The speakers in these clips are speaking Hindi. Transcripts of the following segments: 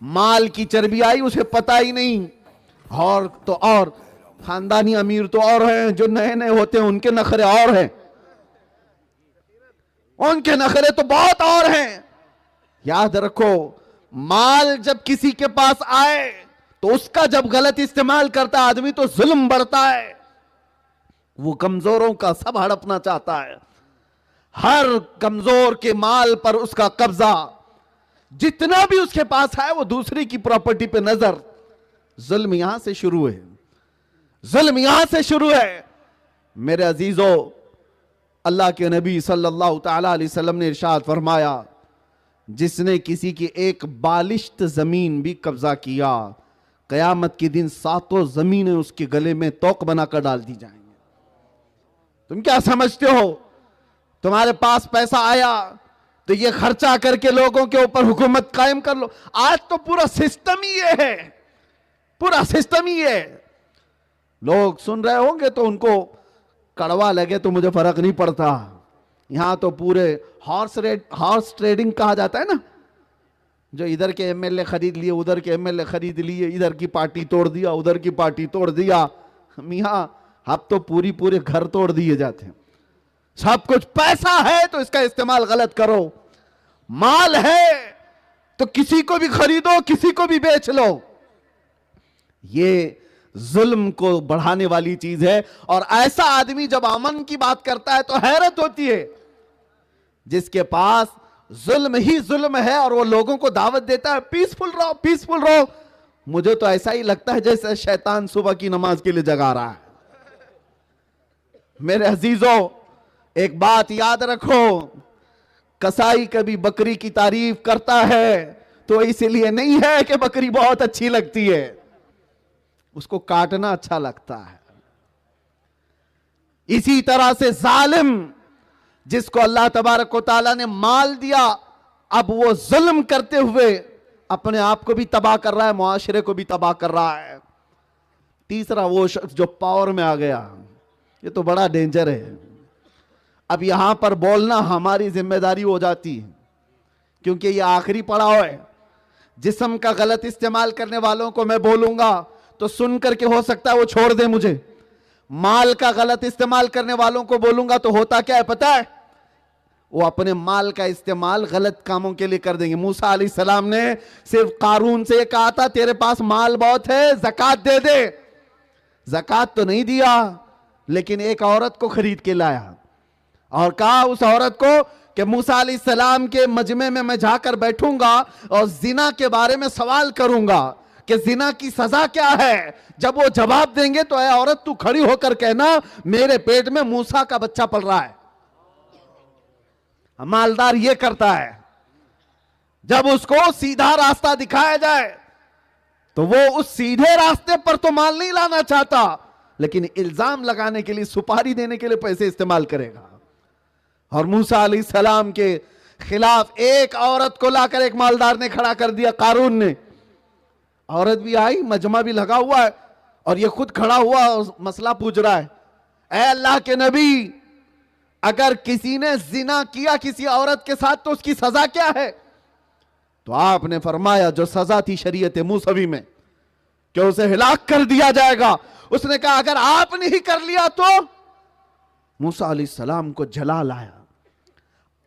माल की चर्बी आई उसे पता ही नहीं। और तो और खानदानी अमीर तो और हैं, जो नए नए होते हैं उनके नखरे और हैं, उनके नखरे तो बहुत और हैं। याद रखो, माल जब किसी के पास आए तो उसका जब गलत इस्तेमाल करता आदमी तो जुल्म बढ़ता है, वो कमजोरों का सब हड़पना चाहता है। हर कमजोर के माल पर उसका कब्जा, जितना भी उसके पास है वो दूसरे की प्रॉपर्टी पे नजर। जुल्म यहां से शुरू है, जुल्म यहां से शुरू है। मेरे अजीजों, अल्लाह के नबी सल्लल्लाहु ताला अलैहि वसल्लम ने इरशाद फरमाया, जिसने किसी की एक बालिश्त जमीन भी कब्जा किया, कयामत के दिन 7 जमीनें उसके गले में तोक बनाकर डाल दी जाएंगे। तुम क्या समझते हो, तुम्हारे पास पैसा आया तो ये खर्चा करके लोगों के ऊपर हुकूमत कायम कर लो? आज तो पूरा सिस्टम ही ये है, पूरा सिस्टम ही है। लोग सुन रहे होंगे तो उनको कड़वा लगे तो मुझे फर्क नहीं पड़ता। यहां तो पूरे हॉर्स ट्रेडिंग कहा जाता है ना, जो इधर के एमएलए खरीद लिए, उधर के एमएलए खरीद लिए, इधर की पार्टी तोड़ दिया, उधर की पार्टी तोड़ दिया। मियां अब तो पूरे घर तोड़ दिए जाते हैं। सब कुछ पैसा है तो इसका इस्तेमाल गलत करो, माल है तो किसी को भी खरीदो, किसी को भी बेच लो। ये जुल्म को बढ़ाने वाली चीज है। और ऐसा आदमी जब अमन की बात करता है तो हैरत होती है। जिसके पास जुल्म ही जुल्म है और वो लोगों को दावत देता है पीसफुल रहो, पीसफुल रहो, मुझे तो ऐसा ही लगता है जैसे शैतान सुबह की नमाज के लिए जगा रहा है। मेरे अजीजों, एक बात याद रखो, कसाई कभी बकरी की तारीफ करता है तो इसलिए नहीं है कि बकरी बहुत अच्छी लगती है, उसको काटना अच्छा लगता है। इसी तरह से जालिम, जिसको अल्लाह तबारक व तआला ने माल दिया, अब वो जुल्म करते हुए अपने आप को भी तबाह कर रहा है, मुआशरे को भी तबाह कर रहा है। तीसरा वो शख्स जो पावर में आ गया, ये तो बड़ा डेंजर है। अब यहां पर बोलना हमारी जिम्मेदारी हो जाती है, क्योंकि ये आखिरी पड़ाव है। जिस्म का गलत इस्तेमाल करने वालों को मैं बोलूंगा तो सुन करके हो सकता है वो छोड़ दे मुझे। माल का गलत इस्तेमाल करने वालों को बोलूंगा तो होता क्या है पता है, वो अपने माल का इस्तेमाल गलत कामों के लिए कर देंगे। मूसा अलैहिस्सलाम ने सिर्फ कारून से कहा था तेरे पास माल बहुत है, ज़कात दे दे। ज़कात तो नहीं दिया, लेकिन एक औरत को खरीद के लाया और कहा उस औरत को कि मूसा अलैहिस्सलाम के मजमे में मैं जाकर बैठूंगा और जिना के बारे में सवाल करूंगा कि जिना की सजा क्या है। जब वो जवाब देंगे तो ऐ औरत तू खड़ी होकर कहना मेरे पेट में मूसा का बच्चा पल रहा है। मालदार ये करता है, जब उसको सीधा रास्ता दिखाया जाए तो वो उस सीधे रास्ते पर तो माल नहीं लाना चाहता, लेकिन इल्जाम लगाने के लिए, सुपारी देने के लिए पैसे इस्तेमाल करेगा। और मूसा अलैहिस्सलाम के खिलाफ एक औरत को लाकर एक मालदार ने खड़ा कर दिया, कारून ने। औरत भी आई, मजमा भी लगा हुआ है और ये खुद खड़ा हुआ और मसला पूछ रहा है, ऐ अल्लाह के नबी, अगर किसी ने जिना किया किसी औरत के साथ तो उसकी सजा क्या है? तो आपने फरमाया जो सजा थी शरीयत मूसवी में कि उसे हिलाक कर दिया जाएगा। उसने कहा अगर आपने ही कर लिया तो? मूसा अलैहिस्सलाम को जलाल आया।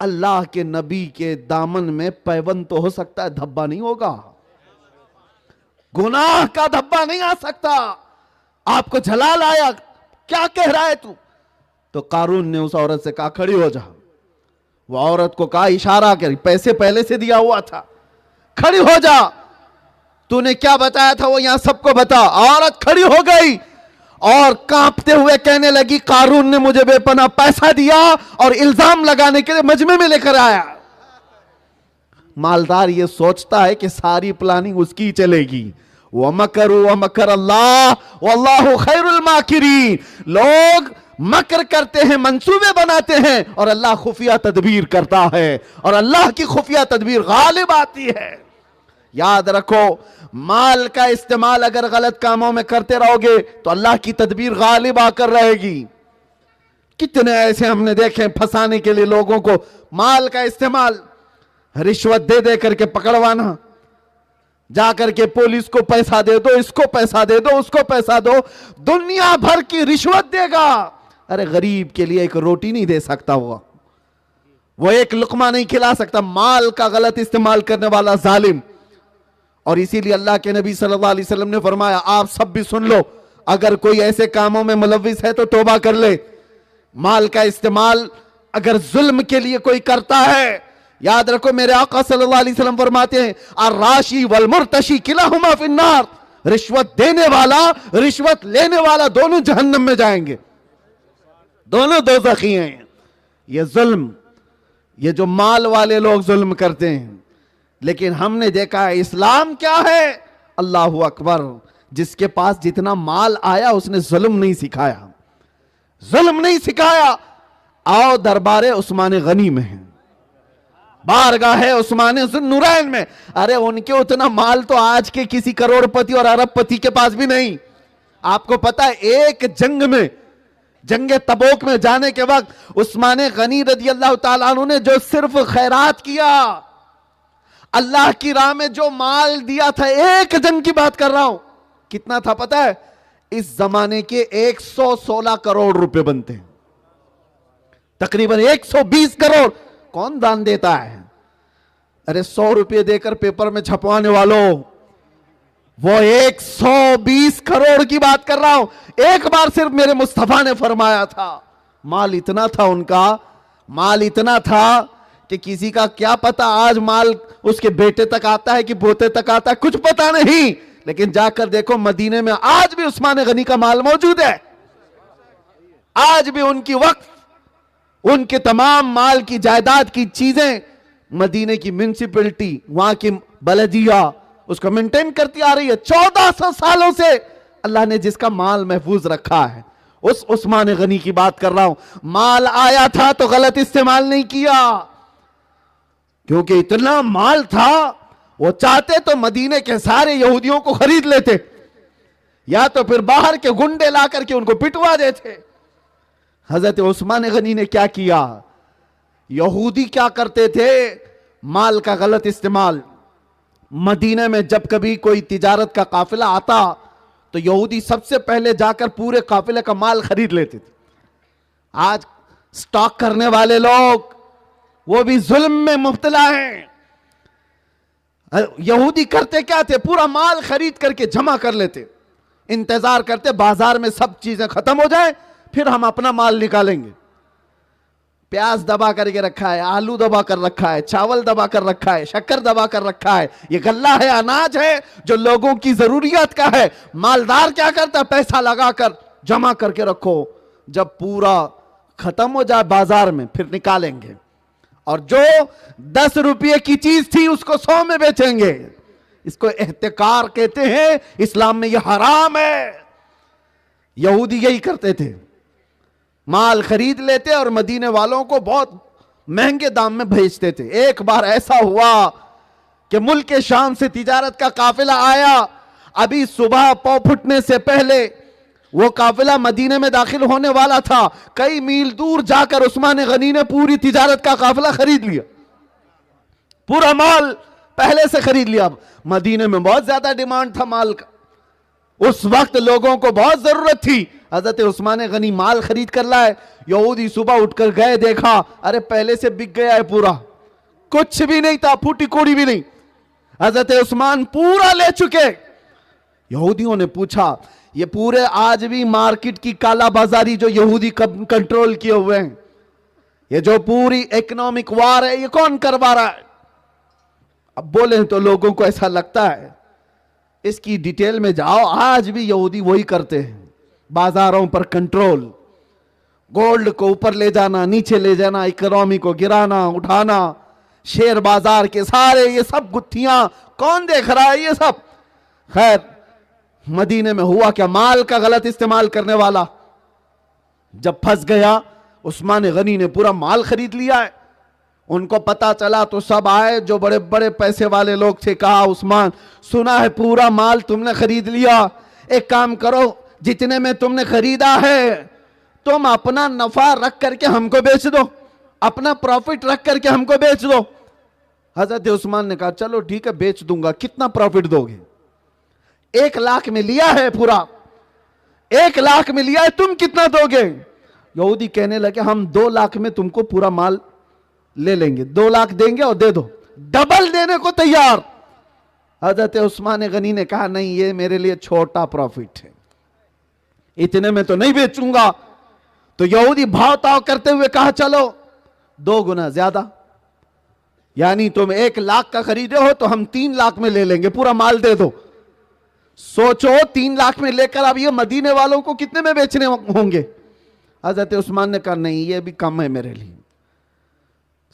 अल्लाह के नबी के दामन में पैबंद तो हो सकता है, धब्बा नहीं होगा, गुनाह का धब्बा नहीं आ सकता। आपको जलाल आया, क्या कह रहा है तू? तो कारून ने उस औरत से कहा खड़ी हो जा। वो औरत को कहा, इशारा कर, पैसे पहले से दिया हुआ था, खड़ी हो जा, तूने क्या बताया था वो यहां सबको बता। औरत खड़ी हो गई और कांपते हुए कहने लगी कारून ने मुझे बेपनाह पैसा दिया और इल्जाम लगाने के लिए मजमे में लेकर आया। मालदार ये सोचता है कि सारी प्लानिंग उसकी चलेगी। व मकरू व मकर अल्लाह वल्लाहु खैरुल माकिरीन। लोग मकर करते हैं, मंसूबे बनाते हैं और अल्लाह खुफिया तदबीर करता है और अल्लाह की खुफिया तदबीर गालिब आती है। याद रखो, माल का इस्तेमाल अगर गलत कामों में करते रहोगे तो अल्लाह की तदबीर गालिब आकर रहेगी। कितने ऐसे हमने देखे फंसाने के लिए लोगों को, माल का इस्तेमाल रिश्वत दे दे करके पकड़वाना। जाकर के पुलिस को पैसा दे दो, इसको पैसा दे दो, उसको पैसा दो, दुनिया भर की रिश्वत देगा। अरे गरीब के लिए एक रोटी नहीं दे सकता, वो एक लुकमा नहीं खिला सकता। माल का गलत इस्तेमाल करने वाला जालिम। और इसीलिए अल्लाह के नबी सल्लल्लाहु अलैहि वसल्लम ने फरमाया, आप सब भी सुन लो, अगर कोई ऐसे कामों में मुलव्विस है तो तौबा कर ले। माल का इस्तेमाल अगर जुल्म के लिए कोई करता है, याद रखो मेरे आका सल्लल्लाहु अलैहि वसल्लम फरमाते हैं, अर्राशी वल मुर्तशी किलाहुमा फिन्नार। रिश्वत देने वाला, रिश्वत लेने वाला दोनों जहन्नम में जाएंगे, दोनों दोज़खी हैं। ये जुल्म, ये जो माल वाले लोग जुल्म करते हैं, लेकिन हमने देखा है इस्लाम क्या है, अल्लाहु अकबर। जिसके पास जितना माल आया उसने जुल्म नहीं सिखाया, जुल्म नहीं सिखाया। आओ दरबारे उस्मान गनी में है, बारगाह है उस्मान नुरैन में। अरे उनके उतना माल तो आज के किसी करोड़पति और अरबपति के पास भी नहीं। आपको पता है एक जंग में, जंगे तबूक में जाने के वक्त उस्मान गनी रज़ी अल्लाह ताला अन्हु ने जो सिर्फ खैरात किया, अल्लाह की राह में जो माल दिया था, एक जंग की बात कर रहा हूं, कितना था पता है? इस जमाने के 116 करोड़ रुपए बनते हैं, तकरीबन 120 करोड़। कौन दान देता है? अरे 100 रुपये देकर पेपर में छपवाने वालों, वो 120 करोड़ की बात कर रहा हूं। एक बार सिर्फ मेरे मुस्तफा ने फरमाया था, माल इतना था उनका, माल इतना था कि किसी का क्या पता आज माल उसके बेटे तक आता है कि पोते तक आता है, कुछ पता नहीं। लेकिन जाकर देखो मदीने में आज भी उस्मान गनी का माल मौजूद है, आज भी उनकी वक्फ, उनके तमाम माल की जायदाद की चीजें मदीने की म्युनिसिपैलिटी, वहां की बलदिया उसको मेंटेन करती आ रही है। 1400 सालों से अल्लाह ने जिसका माल महफूज रखा है, उस उस्मान गनी की बात कर रहा हूं। माल आया था तो गलत इस्तेमाल नहीं किया, क्योंकि इतना माल था, वो चाहते तो मदीने के सारे यहूदियों को खरीद लेते, या तो फिर बाहर के गुंडे ला करके उनको पिटवा देते। हजरत उस्मान गनी ने क्या किया? यहूदी क्या करते थे? माल का गलत इस्तेमाल। मदीने में जब कभी कोई तिजारत का काफिला आता तो यहूदी सबसे पहले जाकर पूरे काफिले का माल खरीद लेते थे। आज स्टॉक करने वाले लोग वो भी जुल्म में मुब्तला हैं। यहूदी करते क्या थे? पूरा माल खरीद करके जमा कर लेते, इंतजार करते बाजार में सब चीजें खत्म हो जाए, फिर हम अपना माल निकालेंगे। प्याज दबा करके रखा है, आलू दबा कर रखा है, चावल दबा कर रखा है, शक्कर दबा कर रखा है, ये गल्ला है, अनाज है जो लोगों की जरूरियत का है। मालदार क्या करता है? पैसा लगाकर जमा करके रखो, जब पूरा खत्म हो जाए बाजार में फिर निकालेंगे, और जो 10 रुपये की चीज थी उसको 100 में बेचेंगे। इसको एहतिकार कहते हैं, इस्लाम में यह हराम है। यहूदी यही करते थे, माल खरीद लेते और मदीने वालों को बहुत महंगे दाम में भेजते थे। एक बार ऐसा हुआ कि मुल्क शाम से तिजारत का काफिला आया, अभी सुबह पौ फुटने से पहले वो काफिला मदीने में दाखिल होने वाला था। कई मील दूर जाकर उस्मान गनी ने पूरी तिजारत का काफिला खरीद लिया, पूरा माल पहले से खरीद लिया। मदीने में बहुत ज्यादा डिमांड था माल का, उस वक्त लोगों को बहुत जरूरत थी। हजरत उस्मान गनी माल खरीद कर लाए। यहूदी सुबह उठकर गए, देखा अरे पहले से बिक गया है पूरा, कुछ भी नहीं था, फूटी कोड़ी भी नहीं। हजरत उस्मान पूरा ले चुके। यहूदियों ने पूछा, ये पूरे आज भी मार्केट की काला बाजारी जो यहूदी कंट्रोल किए हुए हैं, ये जो पूरी इकोनॉमिक वार है, ये कौन करवा रहा है? अब बोले तो लोगों को ऐसा लगता है, इसकी डिटेल में जाओ, आज भी यहूदी वही करते हैं, बाजारों पर कंट्रोल, गोल्ड को ऊपर ले जाना, नीचे ले जाना, इकोनॉमी को गिराना, उठाना, शेयर बाजार के सारे ये सब गुत्थियां कौन देख रहा है? ये सब। खैर मदीने में हुआ क्या? माल का गलत इस्तेमाल करने वाला जब फंस गया, उस्मान गनी ने पूरा माल खरीद लिया है। उनको पता चला तो सब आए, जो बड़े बड़े पैसे वाले लोग थे, कहा उस्मान सुना है पूरा माल तुमने खरीद लिया, एक काम करो, जितने में तुमने खरीदा है तुम अपना नफा रख करके हमको बेच दो, अपना प्रॉफिट रख करके हमको बेच दो, हजरत उस्मान ने कहा चलो ठीक है बेच दूंगा, कितना प्रॉफिट दोगे? 1 लाख में लिया है पूरा, 1 लाख में लिया है, तुम कितना दोगे? यहूदी कहने लगे हम 2 लाख में तुमको पूरा माल ले लेंगे, 2 लाख देंगे और दे दो, डबल देने को तैयार। हजरत उस्मान गनी ने कहा नहीं, ये मेरे लिए छोटा प्रॉफिट है, इतने में तो नहीं बेचूंगा। तो यहूदी भाव ताव करते हुए कहा चलो 2 गुना ज्यादा, यानी तुम 1 लाख का खरीदे हो तो हम 3 लाख में ले लेंगे, पूरा माल दे दो। सोचो 3 लाख में लेकर अब ये मदीने वालों को कितने में बेचने होंगे? हजरत उस्मान ने कहा नहीं, ये भी कम है मेरे लिए।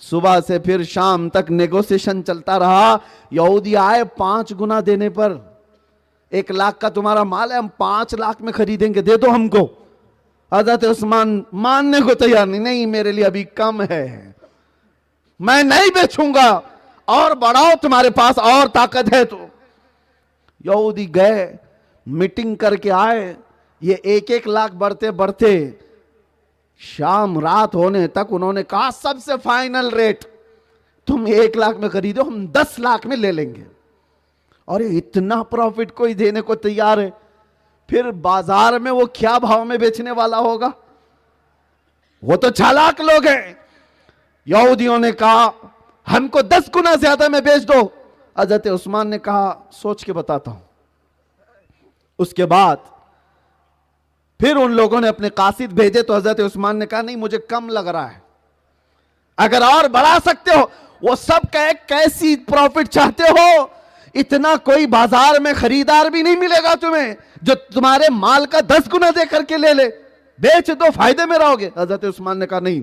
सुबह से फिर शाम तक नेगोशिएशन चलता रहा। यहूदी आए 5 गुना देने पर, 1 लाख का तुम्हारा माल है, हम 5 लाख में खरीदेंगे, दे दो हमको। हजरत उस्मान मानने को तैयार नहीं, नहीं मेरे लिए अभी कम है, मैं नहीं बेचूंगा, और बढ़ाओ तुम्हारे पास और ताकत है तो। यहूदी गए, मीटिंग करके आए, ये 1-1 लाख बढ़ते बढ़ते शाम रात होने तक उन्होंने कहा सबसे फाइनल रेट तुम 1 लाख में खरीदो, हम 10 लाख में ले लेंगे। और इतना प्रॉफिट कोई देने को तैयार है, फिर बाजार में वो क्या भाव में बेचने वाला होगा? वो तो चालाक लोग हैं। यहूदियों ने कहा हमको 10 गुना ज्यादा में बेच दो। हजरत उस्मान ने कहा सोच के बताता हूं। उसके बाद फिर उन लोगों ने अपने कासिद भेजे तो हजरत उस्मान ने कहा नहीं मुझे कम लग रहा है, अगर और बढ़ा सकते हो। वो सब कहे कैसी प्रॉफिट चाहते हो, इतना कोई बाजार में खरीदार भी नहीं मिलेगा तुम्हें जो तुम्हारे माल का 10 गुना दे करके ले ले, बेच दो फायदे में रहोगे। हजरत उस्मान ने कहा नहीं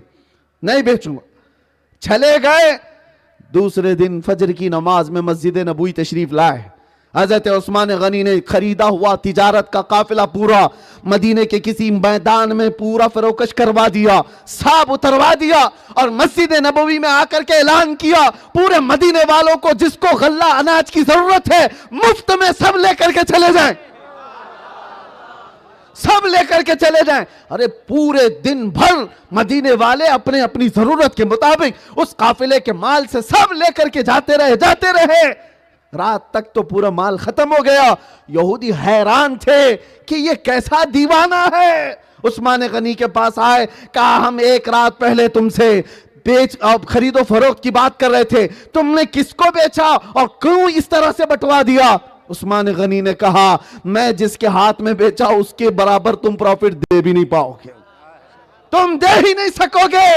नहीं बेचूंगा। चले गए। दूसरे दिन फजर की नमाज में मस्जिद नबवी तशरीफ लाए। हजरत उस्मान गनी ने खरीदा हुआ तिजारत का काफिला पूरा मदीने के किसी मैदान में पूरा फरोख्त करवा दिया, साब उतरवा दिया, और मस्जिद नबवी में आकर के ऐलान किया पूरे मदीने वालों को जिसको गल्ला अनाज की जरूरत है मुफ्त में सब लेकर के चले जाएं, सब लेकर के चले जाएं। अरे पूरे दिन भर मदीने वाले अपने अपनी जरूरत के मुताबिक उस काफिले के माल से सब लेकर के जाते रहे। रात तक तो पूरा माल खत्म हो गया। यहूदी हैरान थे कि ये कैसा दीवाना है। उस्मान गनी के पास आए, कहा हम 1 रात पहले तुमसे अब खरीदो फरोख्त की बात कर रहे थे, तुमने किसको बेचा और क्यों इस तरह से बंटवा दिया? उस्मान गनी ने कहा मैं जिसके हाथ में बेचा उसके बराबर तुम प्रॉफिट दे भी नहीं पाओगे, तुम दे ही नहीं सकोगे।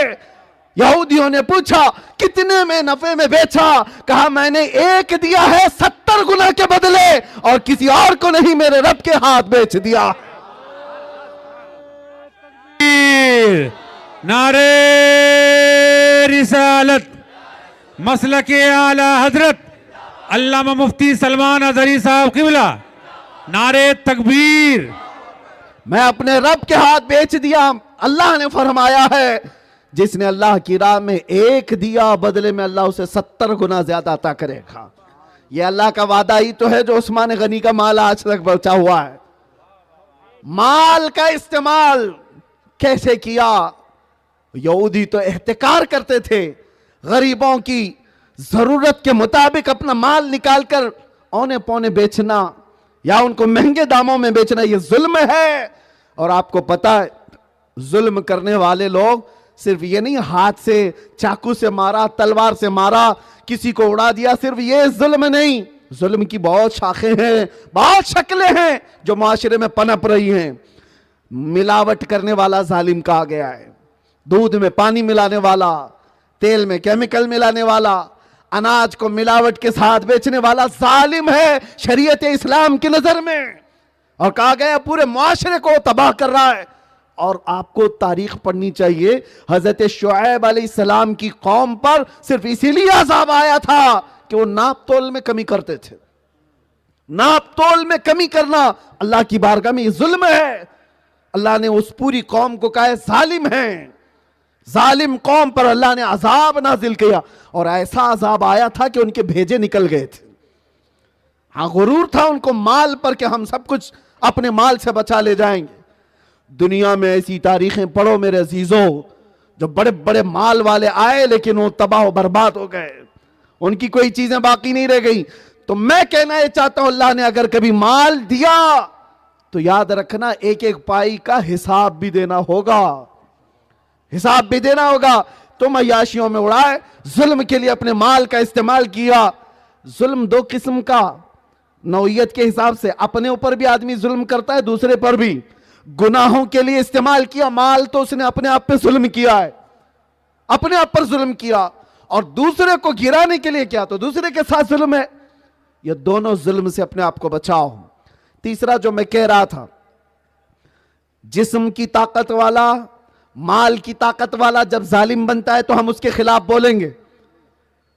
यहूदियों ने पूछा कितने में नफे में बेचा? कहा मैंने 1 दिया है 70 गुना के बदले, और किसी और को नहीं, मेरे रब के हाथ बेच दिया। नारे रिसालत मसलके आला हजरत अल्लामा मुफ्ती सलमान अजहरी साहब क़िबला, नारे तकबीर। मैं अपने रब के हाथ बेच दिया। अल्लाह ने फरमाया है जिसने अल्लाह की राह में 1 दिया बदले में अल्लाह उसे 70 गुना ज्यादा अता करेगा। यह अल्लाह का वादा ही तो है जो उस्मान गनी का माल आज तक बचा हुआ है। माल का इस्तेमाल कैसे किया? यहूदी तो एहतिकार करते थे, गरीबों की जरूरत के मुताबिक अपना माल निकालकर औने पौने बेचना या उनको महंगे दामों में बेचना, यह जुल्म है। और आपको पता है जुल्म करने वाले लोग सिर्फ ये नहीं हाथ से चाकू से मारा, तलवार से मारा, किसी को उड़ा दिया, सिर्फ ये जुल्म नहीं, जुल्म की बहुत शाखें हैं, बहुत शक्लें हैं जो माशरे में पनप रही हैं। मिलावट करने वाला जालिम कहा गया है, दूध में पानी मिलाने वाला, तेल में केमिकल मिलाने वाला, अनाज को मिलावट के साथ बेचने वाला जालिम है शरीयत इस्लाम की नजर में, और कहा गया पूरे मुआशरे को तबाह कर रहा है। और आपको तारीख पढ़नी चाहिए, हजरत शुएब अलैहिस्सलाम की कौम पर सिर्फ इसीलिए अजाब आया था कि वो नाप तोल में कमी करते थे। नाप तोल में कमी करना अल्लाह की बारगाह में जुल्म है। अल्लाह ने उस पूरी कौम को कहा जालिम है, जालिम कौम पर अल्लाह ने अजाब नाजिल किया, और ऐसा अजाब आया था कि उनके भेजे निकल गए थे। हाँ गुरूर था उनको माल पर कि हम सब कुछ अपने माल से बचा ले जाएंगे। दुनिया में ऐसी तारीखें पढ़ो मेरे अजीजों, जो बड़े बड़े माल वाले आए लेकिन वो तबाह बर्बाद हो गए, उनकी कोई चीजें बाकी नहीं रह गई। तो मैं कहना यह चाहता हूं, अल्लाह ने अगर कभी माल दिया तो याद रखना एक एक पाई का हिसाब भी देना होगा, हिसाब भी देना होगा। तुम अय्याशियों में उड़ाए, जुल्म के लिए अपने माल का इस्तेमाल किया। जुल्म दो किस्म का, नौइयत के हिसाब से अपने ऊपर भी आदमी जुल्म करता है, दूसरे पर भी। गुनाहों के लिए इस्तेमाल किया माल तो उसने अपने आप पे जुल्म किया है, अपने आप पर जुल्म किया। और दूसरे को गिराने के लिए किया तो दूसरे के साथ जुल्म है। ये दोनों जुल्म से अपने आप को बचाओ। तीसरा जो मैं कह रहा था, जिस्म की ताकत वाला, माल की ताकत वाला जब जालिम बनता है तो हम उसके खिलाफ बोलेंगे।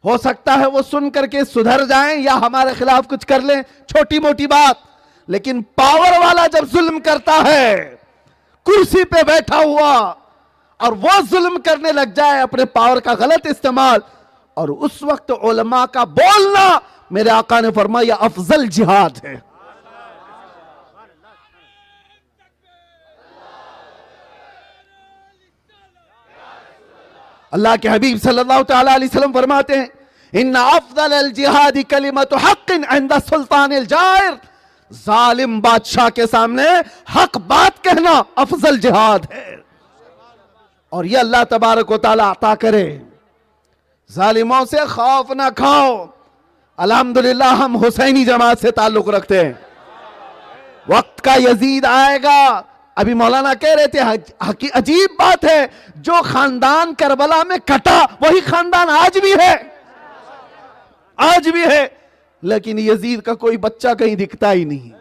हो सकता है वो सुन करके सुधर जाएं या हमारे खिलाफ कुछ कर लें, छोटी मोटी बात। लेकिन पावर वाला जब जुल्म करता है, कुर्सी पे बैठा हुआ, और वो जुल्म करने लग जाए, अपने पावर का गलत इस्तेमाल, और उस वक्त उलमा का बोलना, मेरे आका ने फरमाया, अफजल जिहाद है। अल्लाह के हबीब सल्लल्लाहु तआला अलैहि वसल्लम फरमाते हैं, इन्ना अफजल अल जिहादी कलिमतु हक़्क़िन इंदा सुल्तानिल जाइर। जालिम बादशाह के सामने हक बात कहना अफजल जिहाद है। और यह अल्लाह तबारक व तआला अता करे। जालिमों से खौफ ना खाओ। अल्हम्दुलिल्लाह हम हुसैनी जमात से ताल्लुक रखते हैं। वक्त का यजीद आएगा। अभी मौलाना कह रहे थे, अजीब बात है, जो खानदान करबला में कटा वही खानदान आज भी है, आज भी है। लेकिन यजीद का कोई बच्चा कहीं दिखता ही नहीं,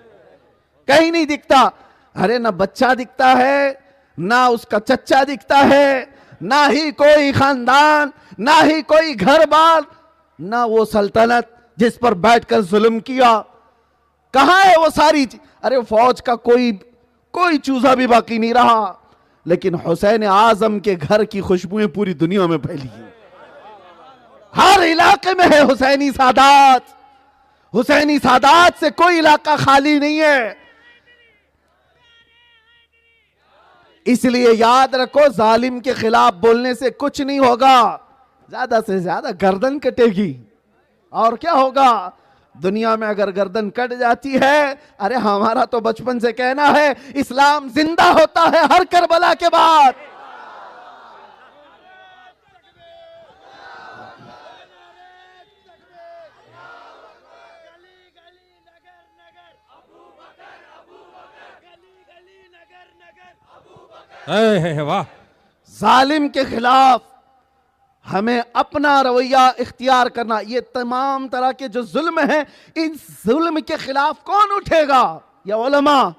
कहीं नहीं दिखता। अरे ना बच्चा दिखता है, ना उसका चच्चा दिखता है, ना ही कोई खानदान, ना ही कोई घर बार, ना वो सल्तनत जिस पर बैठकर जुल्म किया। कहां है वो सारी चीज? अरे फौज का कोई चूजा भी बाकी नहीं रहा। लेकिन हुसैन आजम के घर की खुशबुएं पूरी दुनिया में फैली है, हर इलाके में है हुसैनी सादात। हुसैनी सादात से कोई इलाका खाली नहीं है। इसलिए याद रखो, जालिम के खिलाफ बोलने से कुछ नहीं होगा, ज्यादा से ज्यादा गर्दन कटेगी। और क्या होगा? दुनिया में अगर गर्दन कट जाती है, अरे हमारा तो बचपन से कहना है, इस्लाम जिंदा होता है हर करबला के बाद। वाह। जालिम के खिलाफ हमें अपना रवैया इख्तियार करना। ये तमाम तरह के जो जुल्म हैं, इन जुल्म के खिलाफ कौन उठेगा? ये उलमा,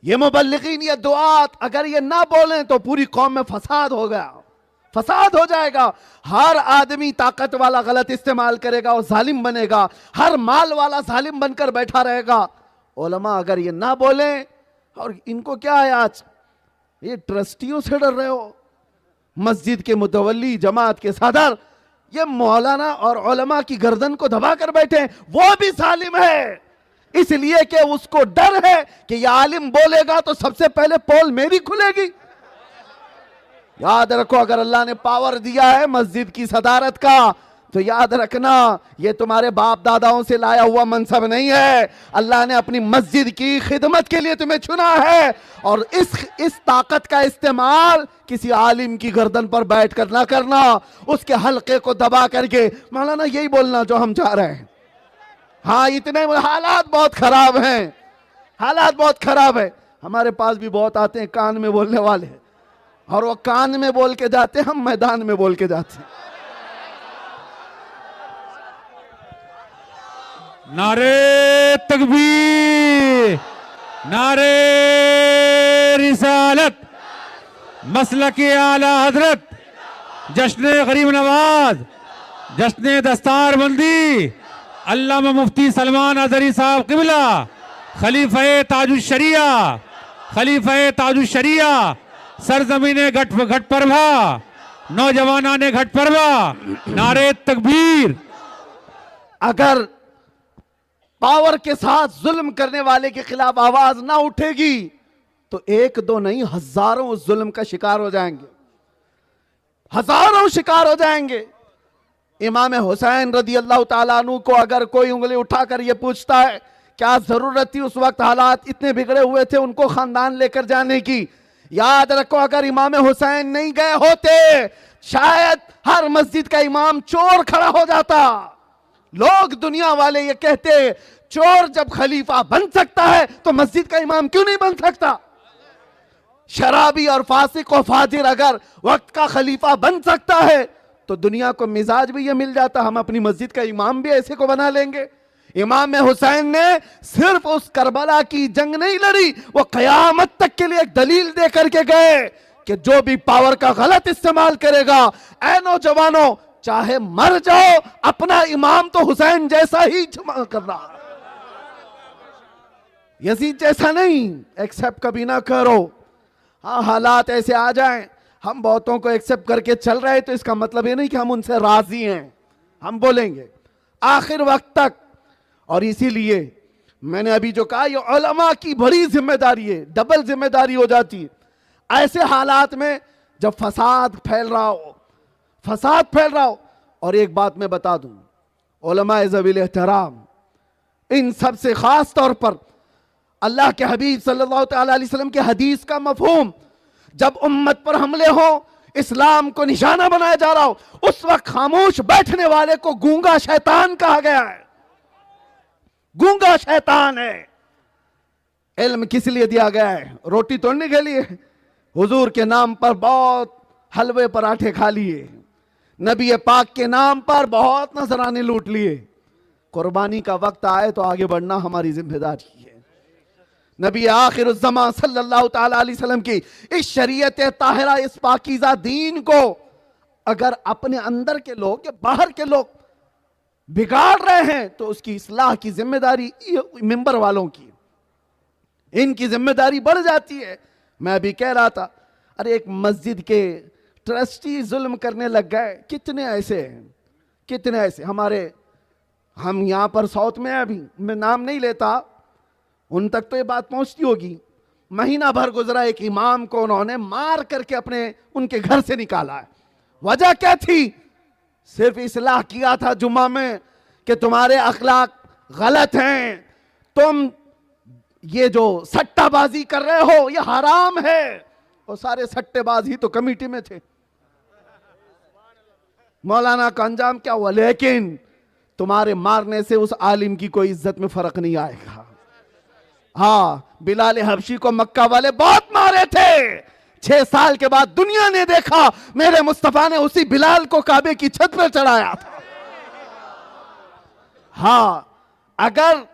ये मुबल्लिगीन, ये दुआत। अगर ये ना बोलें तो पूरी कौम में फसाद हो गया, फसाद हो जाएगा। हर आदमी ताकत वाला गलत इस्तेमाल करेगा और जालिम बनेगा, हर माल वाला जालिम बनकर बैठा रहेगा। उलमा अगर ये ना बोलें, और इनको क्या है आज, ये ट्रस्टियों से डर रहे हो, मस्जिद के मुतवल्ली, जमात के सदर, ये मौलाना और उलमा की गर्दन को दबा कर बैठे, वो भी जालिम है। इसलिए कि उसको डर है कि ये आलिम बोलेगा तो सबसे पहले पोल मेरी खुलेगी। याद रखो, अगर अल्लाह ने पावर दिया है मस्जिद की सदारत का, तो याद रखना, ये तुम्हारे बाप दादाओं से लाया हुआ मनसब नहीं है। अल्लाह ने अपनी मस्जिद की खिदमत के लिए तुम्हें चुना है। और इस ताकत का इस्तेमाल किसी आलिम की गर्दन पर बैठ कर ना करना, उसके हल्के को दबा करके। मौलाना यही बोलना जो हम चाह रहे हैं। हाँ, इतने हालात बहुत खराब हैं, हालात बहुत खराब है। हमारे पास भी बहुत आते हैं कान में बोलने वाले, और वो कान में बोल के जाते हैं, हम मैदान में बोल के जाते हैं। नारे तकबीर, नारे रिसालत, मसलके आला हजरत, जश्न गरीब नवाज, जश्न दस्तारबंदी, अल्लामा मुफ्ती सलमान अज़हरी साहब क़िबला, खलीफे ताजुश शरिया, खलीफे ताजुश शरिया, सरजमीने घट परवा, नौजवानाने घट परवा, नारे तकबीर। अगर पावर के साथ जुल्म करने वाले के खिलाफ आवाज ना उठेगी तो एक दो नहीं, हजारों उस जुल्म का शिकार हो जाएंगे, हजारों शिकार हो जाएंगे। इमाम हुसैन रदी अल्लाह ताला अन्हु को अगर कोई उंगली उठाकर ये पूछता है क्या जरूरत थी उस वक्त, हालात इतने बिगड़े हुए थे उनको खानदान लेकर जाने की, याद रखो अगर इमाम हुसैन नहीं गए होते शायद हर मस्जिद का इमाम चोर खड़ा हो जाता। लोग दुनिया वाले ये कहते चोर जब खलीफा बन सकता है तो मस्जिद का इमाम क्यों नहीं बन सकता। शराबी और फासिक और फाजिर अगर वक्त का खलीफा बन सकता है तो दुनिया को मिजाज भी ये मिल जाता, हम अपनी मस्जिद का इमाम भी ऐसे को बना लेंगे। इमाम हुसैन ने सिर्फ उस करबला की जंग नहीं लड़ी, वो कयामत तक के लिए एक दलील दे करके गए कि जो भी पावर का गलत इस्तेमाल करेगा, ऐ नौजवानों चाहे मर जाओ अपना इमाम तो हुसैन जैसा ही जमा करना, यजीद जैसा नहीं, एक्सेप्ट कभी ना करो। हाँ हालात ऐसे आ जाएं हम बहुतों को एक्सेप्ट करके चल रहे हैं तो इसका मतलब ये नहीं कि हम उनसे राजी हैं, हम बोलेंगे आखिर वक्त तक। और इसीलिए मैंने अभी जो कहा ये उलमा की बड़ी जिम्मेदारी है, डबल जिम्मेदारी हो जाती है ऐसे हालात में जब फसाद फैल रहा हो। और एक बात मैं बता दूं, उलमा ज़वील एहतराम इन सब से खास तौर पर अल्लाह के हबीब सल्लल्लाहु अलैहि वसल्लम के हदीस का मफहूम, जब उम्मत पर हमले हो, इस्लाम को निशाना बनाया जा रहा हो, उस वक्त खामोश बैठने वाले को गूंगा शैतान कहा गया है। गूंगा शैतान है। इल्म किस लिए दिया गया है? रोटी तोड़ने के लिए। हुजूर के नाम पर बहुत हलवे पराठे खा लिए, नबी पाक के नाम पर बहुत नजराने लूट लिए। कुर्बानी का वक्त आए तो आगे बढ़ना हमारी जिम्मेदारी है। नबी आखिरुज़्ज़मा सल्लल्लाहु ताला अलैहि वसल्लम की इस शरीयत ताहिरा, इस पाकीज़ा दीन को अगर अपने अंदर के लोग या बाहर के लोग बिगाड़ रहे हैं तो उसकी इस्लाह की जिम्मेदारी मिंबर वालों की, इनकी जिम्मेदारी बढ़ जाती है। मैं अभी कह रहा था अरे एक मस्जिद के ट्रस्टी जुल्म करने लग गए, कितने ऐसे हमारे, हम यहां पर साउथ में अभी मैं नाम नहीं लेता, उन तक तो ये बात पहुंचती होगी। महीना भर गुजरा, एक इमाम को उन्होंने मार करके उनके घर से निकाला है। वजह क्या थी? सिर्फ इस्लाह किया था जुम्मा में कि तुम्हारे अखलाक गलत हैं, तुम ये जो सट्टाबाजी कर रहे हो ये हराम है। और सारे सट्टेबाजी तो कमेटी में थे। मौलाना का अंजाम क्या हुआ? लेकिन तुम्हारे मारने से उस आलिम की कोई इज्जत में फर्क नहीं आएगा। हाँ, बिलाल हबशी को मक्का वाले बहुत मारे थे। 6 साल के बाद दुनिया ने देखा मेरे मुस्तफा ने उसी बिलाल को काबे की छत पर चढ़ाया था। हाँ, अगर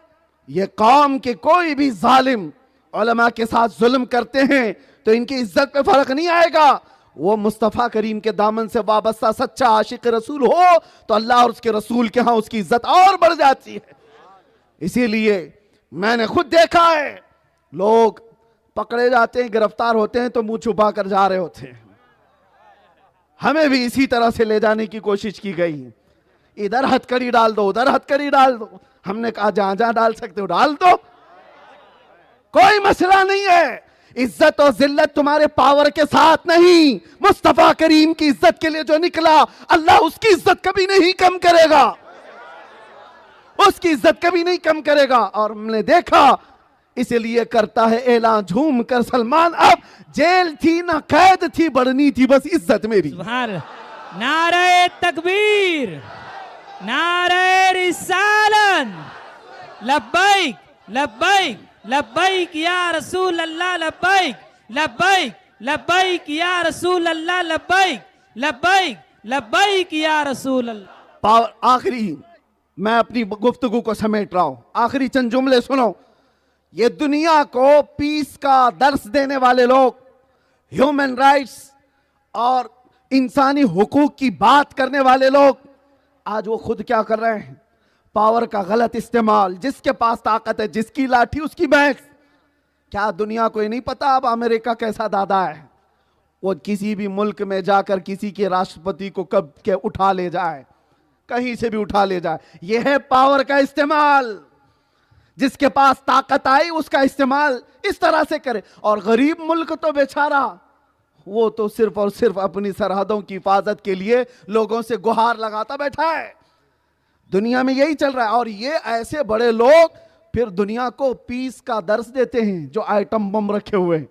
ये कौम के कोई भी जालिम उलमा के साथ जुल्म करते हैं तो इनकी इज्जत पे फर्क नहीं आएगा। वो मुस्तफा करीम के दामन से वाबस्ता सच्चा आशिक रसूल हो तो अल्लाह और उसके रसूल के यहां उसकी इज्जत और बढ़ जाती है। इसीलिए मैंने खुद देखा है, लोग पकड़े जाते हैं, गिरफ्तार होते हैं तो मुंह छुपा कर जा रहे होते हैं। हमें भी इसी तरह से ले जाने की कोशिश की गई, इधर हथकड़ी डाल दो, उधर हथकड़ी डाल दो। हमने कहा जहां जहां डाल सकते हो डाल दो, कोई मसला नहीं है। इज्जत और जिल्लत तुम्हारे पावर के साथ नहीं, मुस्तफा करीम की इज्जत के लिए जो निकला अल्लाह उसकी इज्जत कभी नहीं कम करेगा, उसकी इज्जत कभी नहीं कम करेगा। और हमने देखा, इसलिए करता है ऐलान झूम कर सलमान, अब जेल थी ना कैद थी, बढ़नी थी बस इज्जत मेरी। नारे तकबीर, नारे रिसालत, लब्बैक लब्बैक लब्बैक या रसूल अल्लाह, लब्बैक लब्बैक लब्बैक या रसूल अल्लाह, लब्बैक लब्बैक लब्बैक या रसूल अल्लाह। आखिरी मैं अपनी गुफ्तगू को समेट रहा हूं, आखिरी चंद जुमले सुनो। ये दुनिया को पीस का दर्स देने वाले लोग, ह्यूमन राइट्स और इंसानी हुकूक की बात करने वाले लोग, आज वो खुद क्या कर रहे हैं? पावर का गलत इस्तेमाल। जिसके पास ताकत है, जिसकी लाठी उसकी भैंस। क्या दुनिया को ये नहीं पता अब अमेरिका कैसा दादा है? वो किसी भी मुल्क में जाकर किसी के राष्ट्रपति को कब के उठा ले जाए, कहीं से भी उठा ले जाए। यह है पावर का इस्तेमाल। जिसके पास ताकत आई उसका इस्तेमाल इस तरह से करे। और गरीब मुल्क तो बेचारा वो तो सिर्फ और सिर्फ अपनी सरहदों की हिफाजत के लिए लोगों से गुहार लगाता बैठा है। दुनिया में यही चल रहा है। और ये ऐसे बड़े लोग फिर दुनिया को पीस का दर्श देते हैं, जो आइटम बम रखे हुए हैं,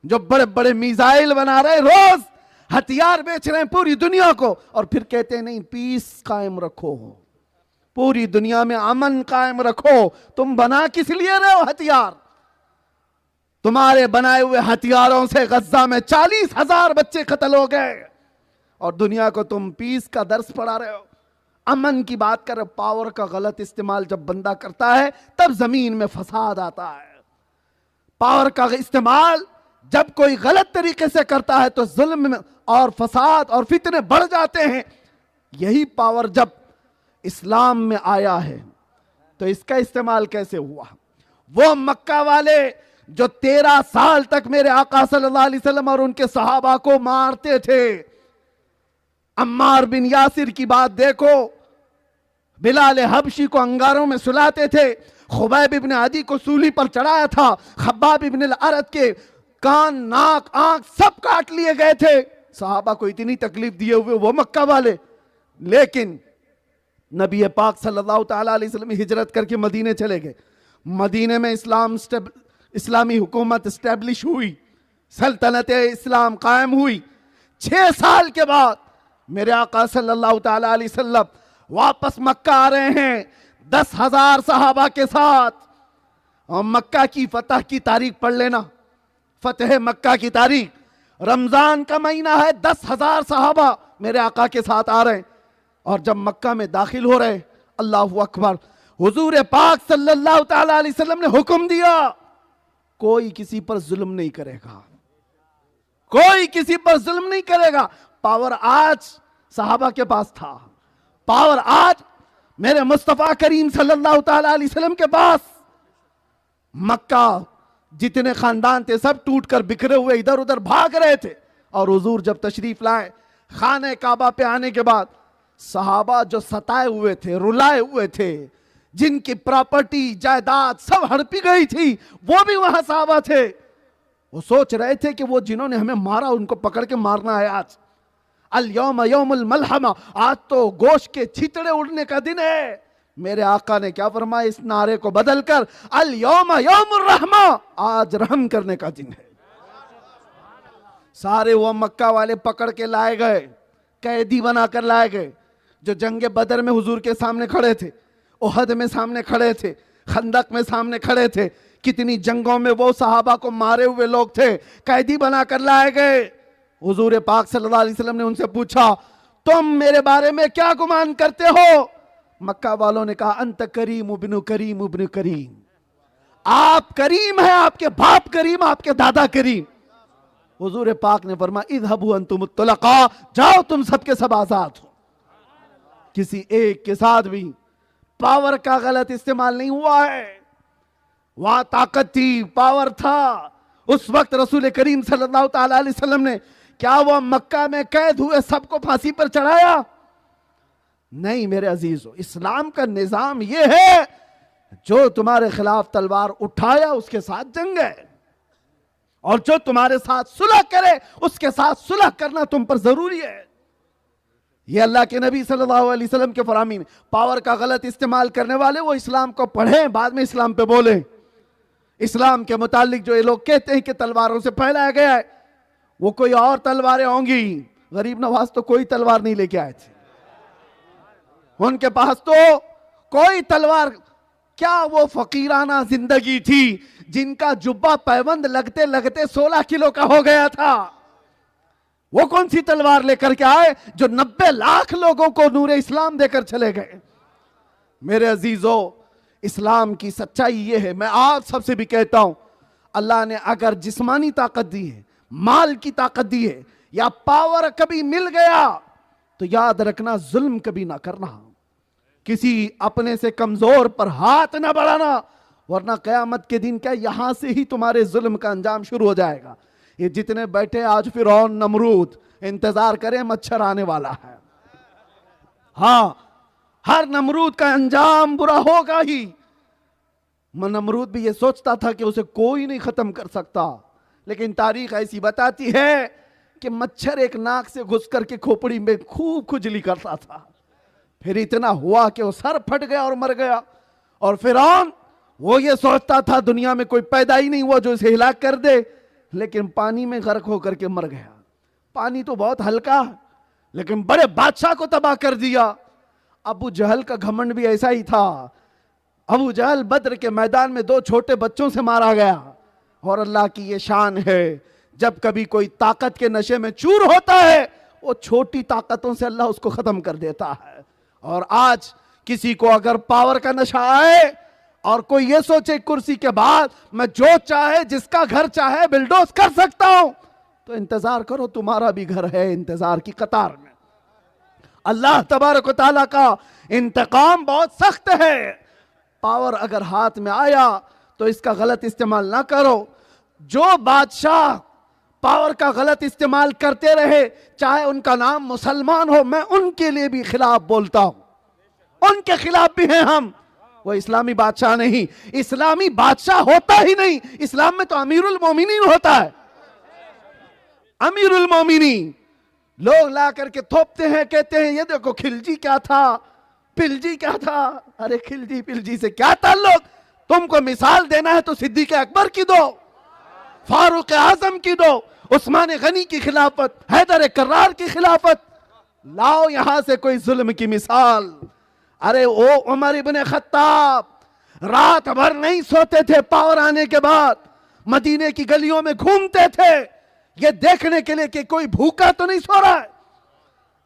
जो बड़े बड़े मिसाइल बना रहे हैं, रोज हथियार बेच रहे हैं पूरी दुनिया को, और फिर कहते हैं नहीं पीस कायम रखो, पूरी दुनिया में अमन कायम रखो। तुम बना किस लिए रहे हो हथियार? तुम्हारे बनाए हुए हथियारों से गज्जा में 40,000 बच्चे कत्ल हो गए, और दुनिया को तुम पीस का दर्स पढ़ा रहे हो, अमन की बात कर। पावर का गलत इस्तेमाल जब बंदा करता है तब जमीन में फसाद आता है। पावर का इस्तेमाल जब कोई गलत तरीके से करता है तो जुल्म में और फसाद और फितने बढ़ जाते हैं। यही पावर जब इस्लाम में आया है तो इसका इस्तेमाल कैसे हुआ? वो मक्का वाले जो 13 साल तक मेरे आका सल्लल्लाहु अलैहि वसल्लम और उनके सहाबा को मारते थे। अम्मार बिन यासिर की बात देखो, बिलाल हबशी को अंगारों में सुलाते थे, खुबैब इब्न अदी को सूली पर चढ़ाया था, खब्बाब इब्न अल-अरत के कान नाक आंख सब काट लिए गए थे। सहाबा को इतनी तकलीफ दिए हुए वो मक्का वाले, लेकिन नबी पाक सल्लल्लाहु ताला अलैहि वसल्लम हिजरत करके मदीने चले गए। मदीने में इस्लामी हुकूमत स्टैब्लिश हुई, सल्तनत इस्लाम कायम हुई। 6 साल के बाद मेरे आका सल्लल्लाहु ताला अलैहि वसल्लम वापस मक्का आ रहे हैं 10,000 सहाबा के साथ। और मक्का की फतह की तारीख पढ़ लेना, फतेह मक्का की तारीख, रमजान का महीना है, 10,000 सहाबा मेरे आका के साथ आ रहे हैं। और जब मक्का में दाखिल हो रहे, अल्लाहु अकबर, हुजूर पाक सल्लल्लाहु ताला अलैहि वसल्लम ने हुक्म दिया कोई किसी पर जुल्म नहीं करेगा, कोई किसी पर जुल्म नहीं करेगा। पावर आज सहाबा के पास था, पावर आज मेरे मुस्तफा करीम सल्लल्लाहु ताला अलैहि वसल्लम के पास। मक्का जितने खानदान थे सब टूट कर बिखरे हुए इधर उधर भाग रहे थे। और हुजूर जब तशरीफ लाए खाने काबा पे आने के बाद, सहाबा जो सताए हुए थे, रुलाए हुए थे, जिनकी प्रॉपर्टी जायदाद सब हड़पी गई थी, वो भी वहां सहाबा थे। वो सोच रहे थे कि वो जिन्होंने हमें मारा उनको पकड़ के मारना है आज। अल यौम यौमुल मलहमा, आज तो गोश्त के छितड़े उड़ने का दिन है। मेरे आका ने क्या फरमाया इस नारे को बदलकर, अल यौम यौमुर रहमा, आज रहम करने का दिन है। सारे वो मक्का वाले पकड़ के लाए गए, कैदी बनाकर लाए गए, जो जंगे बदर में हुजूर के सामने खड़े थे, उहद में सामने खड़े थे, खंदक में सामने खड़े थे, कितनी जंगों में वो सहाबा को मारे हुए लोग थे, कैदी बनाकर लाए गए। हुजूर पाक सल्लल्लाहु अलैहि वसल्लम ने उनसे पूछा, तुम मेरे बारे में क्या गुमान करते हो? मक्का वालों ने कहा, अंत करीम इब्नु करीम इब्नु करीम, आप करीम हैं, आपके बाप करीम, आपके दादा करीम। हुजूर पाक ने फरमाया, इज़हबू अंतुम तुलका, जाओ तुम सबके सब आजाद हो। किसी एक के साथ भी पावर का गलत इस्तेमाल नहीं हुआ है। वहां ताकत थी, पावर था। उस वक्त रसूल करीम सल्लल्लाहु ताला अलैहि वसल्लम ने क्या वो मक्का में कैद हुए सबको फांसी पर चढ़ाया? नहीं मेरे अजीजों, इस्लाम का निजाम ये है, जो तुम्हारे खिलाफ तलवार उठाया उसके साथ जंग है, और जो तुम्हारे साथ सुलह करे उसके साथ सुलह करना तुम पर जरूरी है। ये अल्लाह के नबी सल्लल्लाहु अलैहि वसल्लम के फरामीन। पावर का गलत इस्तेमाल करने वाले वो इस्लाम को पढ़ें, बाद में इस्लाम पे बोले। इस्लाम के मुतालिक जो ये लोग कहते हैं कि तलवारों से फैलाया गया है, वो कोई और तलवारें होंगी। गरीब नवाज तो कोई तलवार नहीं लेके आए थे, उनके पास तो कोई तलवार क्या, वो फकीराना जिंदगी थी जिनका जुब्बा पैबंद लगते लगते 16 किलो का हो गया था। वो कौन सी तलवार लेकर के आए जो 90 लाख लोगों को नूर इस्लाम देकर चले गए? मेरे अजीजों, इस्लाम की सच्चाई ये है। मैं आप सबसे भी कहता हूं, अल्लाह ने अगर जिस्मानी ताकत दी है, माल की ताकत दी है, या पावर कभी मिल गया, तो याद रखना जुल्म कभी ना करना, किसी अपने से कमजोर पर हाथ ना बढ़ाना, वरना कयामत के दिन क्या यहां से ही तुम्हारे जुल्म का अंजाम शुरू हो जाएगा। ये जितने बैठे आज फिरौन नमरूद, इंतजार करें, मच्छर आने वाला है। हाँ, हर नमरूद का अंजाम बुरा होगा ही। नमरूद भी ये सोचता था कि उसे कोई नहीं खत्म कर सकता, लेकिन तारीख ऐसी बताती है कि मच्छर एक नाक से घुस करके खोपड़ी में खूब खुजली करता था। फिर इतना हुआ कि वो सर फट गया और मर गया। और फिरौन वो ये सोचता था दुनिया में कोई पैदा ही नहीं हुआ जो इसे हिलाक कर दे, लेकिन पानी में गर्क होकर के मर गया। पानी तो बहुत हल्का है, लेकिन बड़े बादशाह को तबाह कर दिया। अबू जहल का घमंड भी ऐसा ही था। अबू जहल बद्र के मैदान में 2 छोटे बच्चों से मारा गया। और अल्लाह की ये शान है, जब कभी कोई ताकत के नशे में चूर होता है, वो छोटी ताकतों से अल्लाह उसको खत्म कर देता है। और आज किसी को अगर पावर का नशा आए और कोई ये सोचे कुर्सी के बाद मैं जो चाहे जिसका घर चाहे बिल्डोज कर सकता हूं, तो इंतजार करो, तुम्हारा भी घर है इंतजार की कतार में। अल्लाह तबारक व तआला का इंतकाम बहुत सख्त है। पावर अगर हाथ में आया तो इसका गलत इस्तेमाल ना करो। जो बादशाह पावर का गलत इस्तेमाल करते रहे, चाहे उनका नाम मुसलमान हो, मैं उनके लिए भी खिलाफ बोलता हूं, उनके खिलाफ भी हैं हम। वो इस्लामी बादशाह नहीं, इस्लामी बादशाह होता ही नहीं। इस्लाम में तो अमीरुल मोमिनीन होता है। अमीरुल मोमिनीन लोग ला करके थोपते हैं, कहते हैं ये देखो खिलजी क्या था, पिलजी क्या था। अरे खिलजी पिलजी से क्या ताल्लुक? तुमको मिसाल देना है तो सिद्दीक अकबर की दो, फारूक आजम की दो, उस्मान गनी की खिलाफत, हैदर कर्रार की खिलाफत। लाओ यहां से कोई जुल्म की मिसाल। अरे ओ उमर इब्ने खत्ताब रात भर नहीं सोते थे, पावर आने के बाद मदीने की गलियों में घूमते थे, ये देखने के लिए कि कोई भूखा तो नहीं सो रहा है।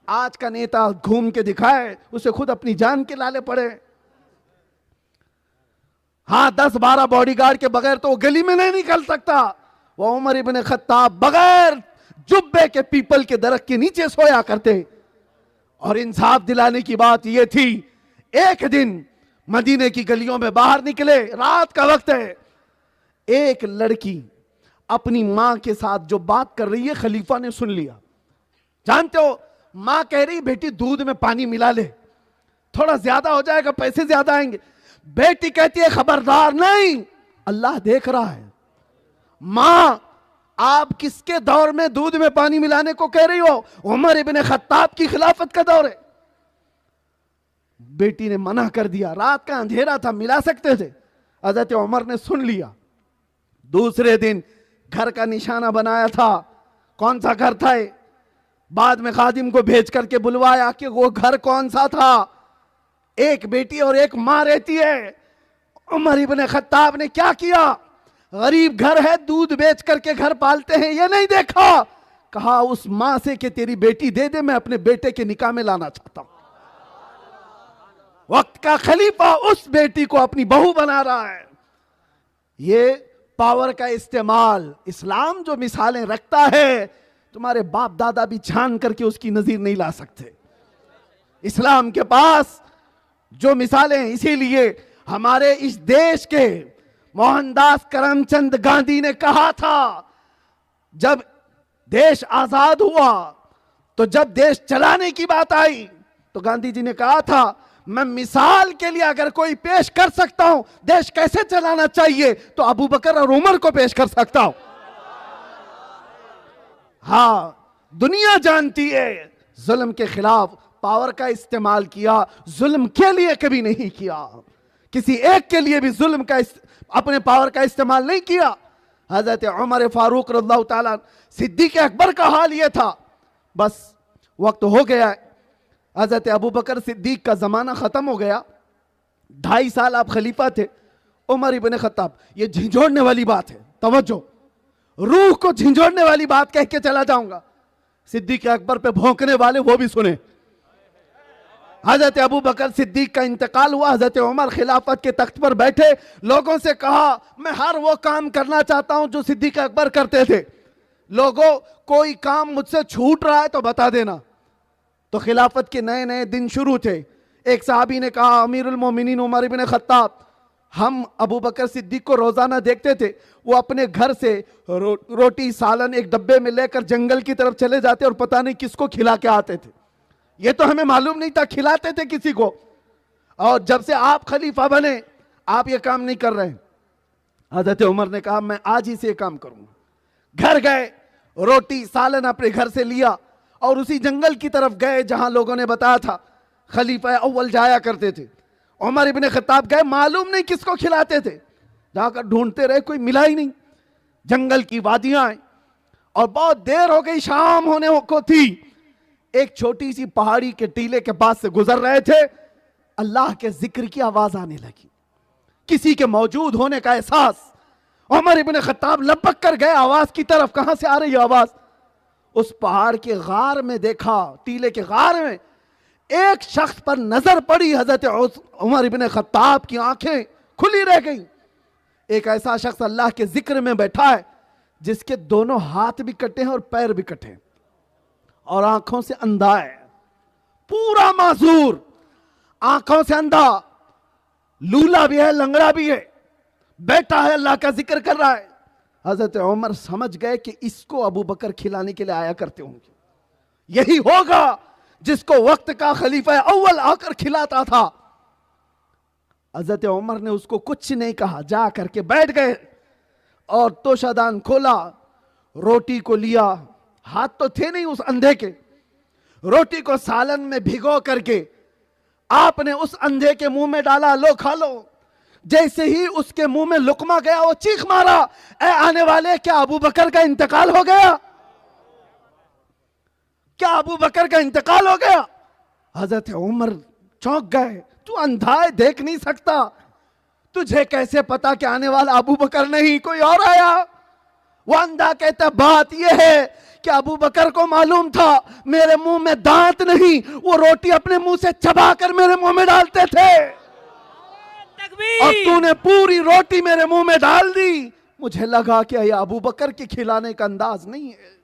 आज का नेता घूम के दिखाए, उसे खुद अपनी जान के लाले पड़े। हाँ, 10-12 बॉडीगार्ड के बगैर तो वो गली में नहीं निकल सकता। वो उमर इब्ने खत्ताब बगैर जुब्बे के पीपल के दरख्त के नीचे सोया करते। और इंसाफ दिलाने की बात यह थी, एक दिन मदीने की गलियों में बाहर निकले, रात का वक्त है, एक लड़की अपनी मां के साथ जो बात कर रही है खलीफा ने सुन लिया। जानते हो, मां कह रही बेटी दूध में पानी मिला ले, थोड़ा ज्यादा हो जाएगा, पैसे ज्यादा आएंगे। बेटी कहती है खबरदार, नहीं, अल्लाह देख रहा है। मां, आप किसके दौर में दूध में पानी मिलाने को कह रही हो? उमर इब्ने खत्ताब की खिलाफत का दौर है। बेटी ने मना कर दिया, रात का अंधेरा था, मिला सकते थे। हजरत उमर ने सुन लिया। दूसरे दिन घर का निशाना बनाया था। कौन सा घर था? बाद में खादिम को भेज करके बुलवाया कि वो घर कौन सा था। एक बेटी और एक मां रहती है। उमर इब्ने खत्ताब ने क्या किया? गरीब घर है, दूध बेच करके घर पालते हैं, ये नहीं देखा। कहा उस मां से कि तेरी बेटी दे दे, मैं अपने बेटे के निकाह में लाना चाहता हूं। वक्त का खलीफा उस बेटी को अपनी बहू बना रहा है। ये पावर का इस्तेमाल, इस्लाम जो मिसालें रखता है, तुम्हारे बाप दादा भी छान करके उसकी नजीर नहीं ला सकते। इस्लाम के पास जो मिसालें, इसीलिए हमारे इस देश के मोहनदास करमचंद गांधी ने कहा था, जब देश आजाद हुआ तो जब देश चलाने की बात आई तो गांधी जी ने कहा था, मैं मिसाल के लिए अगर कोई पेश कर सकता हूं देश कैसे चलाना चाहिए, तो अबू बकर और उमर को पेश कर सकता हूं। हां, दुनिया जानती है जुल्म के खिलाफ पावर का इस्तेमाल किया, जुल्म के लिए कभी नहीं किया। किसी एक के लिए भी जुल्म का अपने पावर का इस्तेमाल नहीं किया। हजरत उमर फारूक रज़ियल्लाहु ताला, सिद्दीक अकबर का हाल यह था। बस वक्त हो गया है, हजरत अबू बकर सिद्दीक का जमाना खत्म हो गया। 2.5 साल आप खलीफा थे। उमर इब्ने खत्ताब, ये झिंझोड़ने वाली बात है, तवज्जो, रूह को झिंझोड़ने वाली बात कह के चला जाऊंगा। सिद्दीक अकबर पे भौंकने वाले वो भी सुने। हजरत अबू बकर सिद्दीक का इंतकाल हुआ। हजरत उमर खिलाफत के तख्त पर बैठे, लोगों से कहा, मैं हर वो काम करना चाहता हूं जो सिद्दीक अकबर करते थे। लोगों, कोई काम मुझसे छूट रहा है तो बता देना। तो खिलाफत के नए नए दिन शुरू थे। एक साहबी ने कहा, अमीरुल मोमिनीन उमर इब्ने खत्ताब, हम अबू बकर सिद्दीक को रोजाना देखते थे, वो अपने घर से रोटी सालन एक डब्बे में लेकर जंगल की तरफ चले जाते और पता नहीं किसको खिला के आते थे। ये तो हमें मालूम नहीं था, खिलाते थे किसी को। और जब से आप खलीफा बने आप ये काम नहीं कर रहे हैं। हजरत उमर ने कहा, मैं आज ही से ये काम करूंगा। घर गए, रोटी सालन अपने घर से लिया और उसी जंगल की तरफ गए जहां लोगों ने बताया था खलीफा अव्वल जाया करते थे। उमर इब्ने खत्ताब गए, मालूम नहीं किसको खिलाते थे, जाकर ढूंढते रहे, कोई मिला ही नहीं। जंगल की वादियां आई और बहुत देर हो गई, शाम होने को थी। एक छोटी सी पहाड़ी के टीले के पास से गुजर रहे थे, अल्लाह के जिक्र की आवाज आने लगी, किसी के मौजूद होने का एहसास। उमर इब्ने खत्ताब लपक कर गए आवाज की तरफ, कहां से आ रही है आवाज? उस पहाड़ के गार में देखा, टीले के गार में एक शख्स पर नजर पड़ी। हजरत उमर इब्ने खत्ताब की आंखें खुली रह गई। एक ऐसा शख्स अल्लाह के जिक्र में बैठा है जिसके दोनों हाथ भी कटे हैं और पैर भी कटे हैं और आंखों से अंधा है, पूरा माजूर, आंखों से अंधा, लूला भी है, लंगड़ा भी है, बैठा है, अल्लाह का जिक्र कर रहा है। हजरत उमर समझ गए कि इसको अबू बकर खिलाने के लिए आया करते होंगे, यही होगा जिसको वक्त का खलीफा अव्वल आकर खिलाता था। हजरत उमर ने उसको कुछ नहीं कहा, जा करके बैठ गए और तोशादान खोला, रोटी को लिया, हाथ तो थे नहीं उस अंधे के, रोटी को सालन में भिगो करके आपने उस अंधे के मुंह में डाला, लो खा लो। जैसे ही उसके मुंह में लुकमा गया, वो चीख मारा, ए आने वाले, क्या अबू बकर का इंतकाल हो गया? क्या अबू बकर का इंतकाल हो गया? हजरत उमर चौंक गए, तू अंधा है, देख नहीं सकता, तुझे कैसे पता कि आने वाला अबू बकर नहीं कोई और आया? वो अंधा कहता, बात यह है कि अबू बकर को मालूम था मेरे मुंह में दांत नहीं, वो रोटी अपने मुंह से चबा कर मेरे मुंह में डालते थे, और तूने पूरी रोटी मेरे मुंह में डाल दी। मुझे लगा कि यह अबू बकर के खिलाने का अंदाज नहीं है,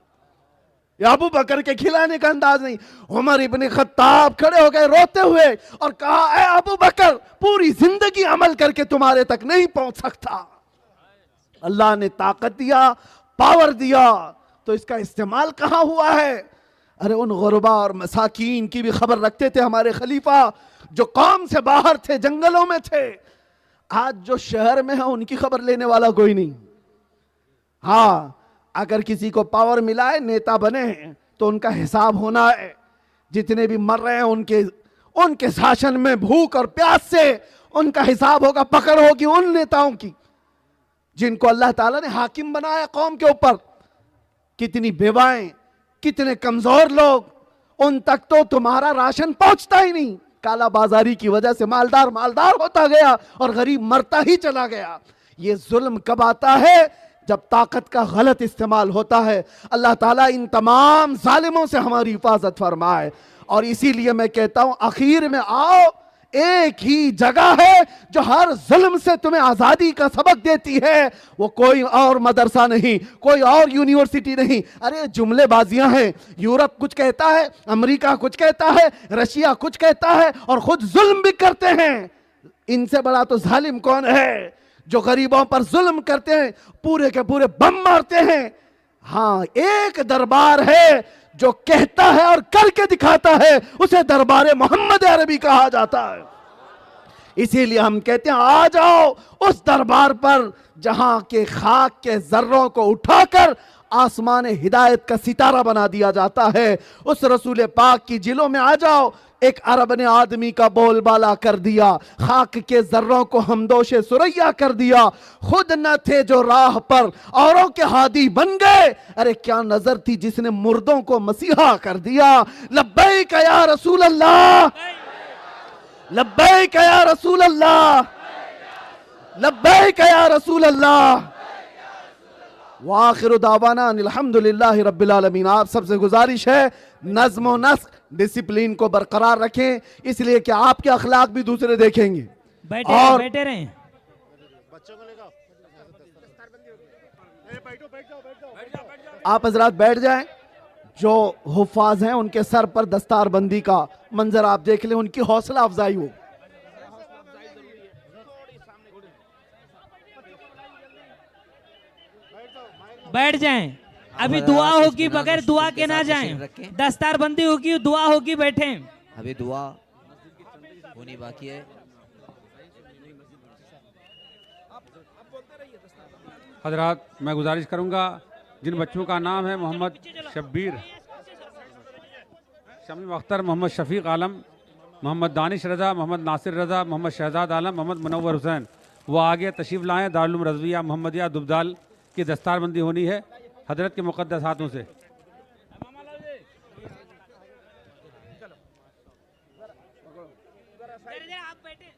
यह अबू बकर के खिलाने का अंदाज नहीं। उमर इब्ने खत्ताब खड़े हो गए रोते हुए और कहा, ए अबू बकर, पूरी जिंदगी अमल करके तुम्हारे तक नहीं पहुंच सकता। अल्लाह ने ताकत दिया, पावर दिया, तो इसका इस्तेमाल कहां हुआ है? अरे उन गुरबा और मसाकीन की भी खबर रखते थे हमारे खलीफा, जो कौम से बाहर थे, जंगलों में थे। आज जो शहर में है उनकी खबर लेने वाला कोई नहीं। हाँ, अगर किसी को पावर मिला है, नेता बने हैं, तो उनका हिसाब होना है। जितने भी मर रहे हैं उनके शासन में भूख और प्यास से उनका हिसाब होगा, पकड़ होगी उन नेताओं की जिनको अल्लाह ताला ने हाकिम बनाया कौम के ऊपर। कितनी बेवाएं, कितने कमजोर लोग, उन तक तो तुम्हारा राशन पहुंचता ही नहीं। काला बाजारी की वजह से मालदार मालदार होता गया और गरीब मरता ही चला गया। ये जुल्म कब आता है? जब ताकत का गलत इस्तेमाल होता है। अल्लाह ताला इन तमाम जालिमों से हमारी हिफाजत फरमाए। और इसीलिए मैं कहता हूं, आखिर में आओ, एक ही जगह है जो हर जुल्म से तुम्हें आजादी का सबक देती है, वो कोई और मदरसा नहीं, कोई और यूनिवर्सिटी नहीं। अरे जुमलेबाजियां हैं, यूरोप कुछ कहता है, अमेरिका कुछ कहता है, रशिया कुछ कहता है, और खुद जुल्म भी करते हैं। इनसे बड़ा तो जालिम कौन है जो गरीबों पर जुल्म करते हैं, पूरे के पूरे बम मारते हैं। हाँ, एक दरबार है जो कहता है और करके दिखाता है, उसे दरबार मोहम्मद अरबी कहा जाता है। इसीलिए हम कहते हैं, आ जाओ उस दरबार पर जहां के खाक के जर्रों को उठाकर आसमान हिदायत का सितारा बना दिया जाता है। उस रसूल पाक की जिलों में आ जाओ। एक अरब ने आदमी का बोलबाला कर दिया, खाक के जर्रों को हमदोशे सुरैया कर दिया। खुद न थे जो राह पर, औरों के हादी बन गए। अरे क्या नजर थी जिसने मुर्दों को मसीहा कर दिया। लब्बैक या रसूल अल्लाह, लब्बैक या रसूल अल्लाह, लब्बैक या रसूल अल्लाह। वाखिरु दावाना अल्हम्दुलिल्लाहि रब्बिल आलमीन। आप सबसे गुजारिश है, नज़्म व नस्क, डिसिप्लिन को बरकरार रखें, इसलिए कि आपके अखलाक भी दूसरे देखेंगे। बैठे रहें। आप हजरात बैठ जाएं। जो हुफ़ाज हैं उनके सर पर दस्तारबंदी का मंजर आप देख लें, उनकी हौसला अफजाई हो। बैठ जाएं। अभी दुआ होगी, बगैर दुआ के ना जाएं। दस्तारबंदी होगी, दुआ होगी, बैठें। अभी दुआ होनी बाकी है। हजरात, मैं गुजारिश करूंगा जिन बच्चों का नाम है मोहम्मद शब्बीर, शमीम अख्तर, मोहम्मद शफीक आलम, मोहम्मद दानिश रज़ा, मोहम्मद नासिर रज़ा, मोहम्मद शहजाद आलम, मोहम्मद मुनव्वर हुसैन, वो आगे तशरीफ़ लाएँ। दारुल उलूम रज़विया मोहम्मदिया दुबदाल की दस्तारबंदी होनी है हजरत के मुक़द्दस हाथों से। आप बैठे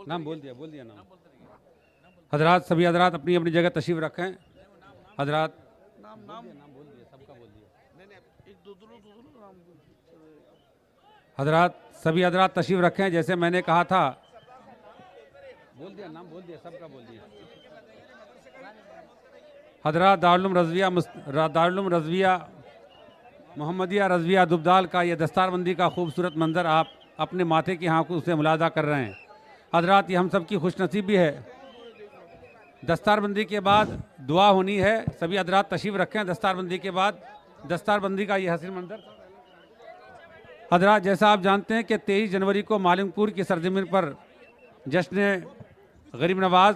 नाम बोल दिया नाम। हजरात, सभी हजरात अपनी अपनी जगह तशरीफ़ रखें। हजरात हजरात सभी हजरात तशरीफ़ रखें। जैसे मैंने कहा था, बोल दिया नाम, बोल दिया सबका बोल दिया। हजरात दारुल उलूम रज़विया मोहम्मदिया रज़विया दुबदाल का ये दस्तारबंदी का खूबसूरत मंज़र आप अपने माथे की आंखों से मुलाजा कर रहे हैं। हजरात, ये हम सब की खुशनसीबी है। दस्तारबंदी के बाद दुआ होनी है। सभी हजरात तशरीफ़ रखें। दस्तारबंदी के बाद दस्तारबंदी का ये हसीन मंजर। हजरात, जैसा आप जानते हैं कि 23 जनवरी को मालिंगपुर की सरजमीन पर जश्न गरीब नवाज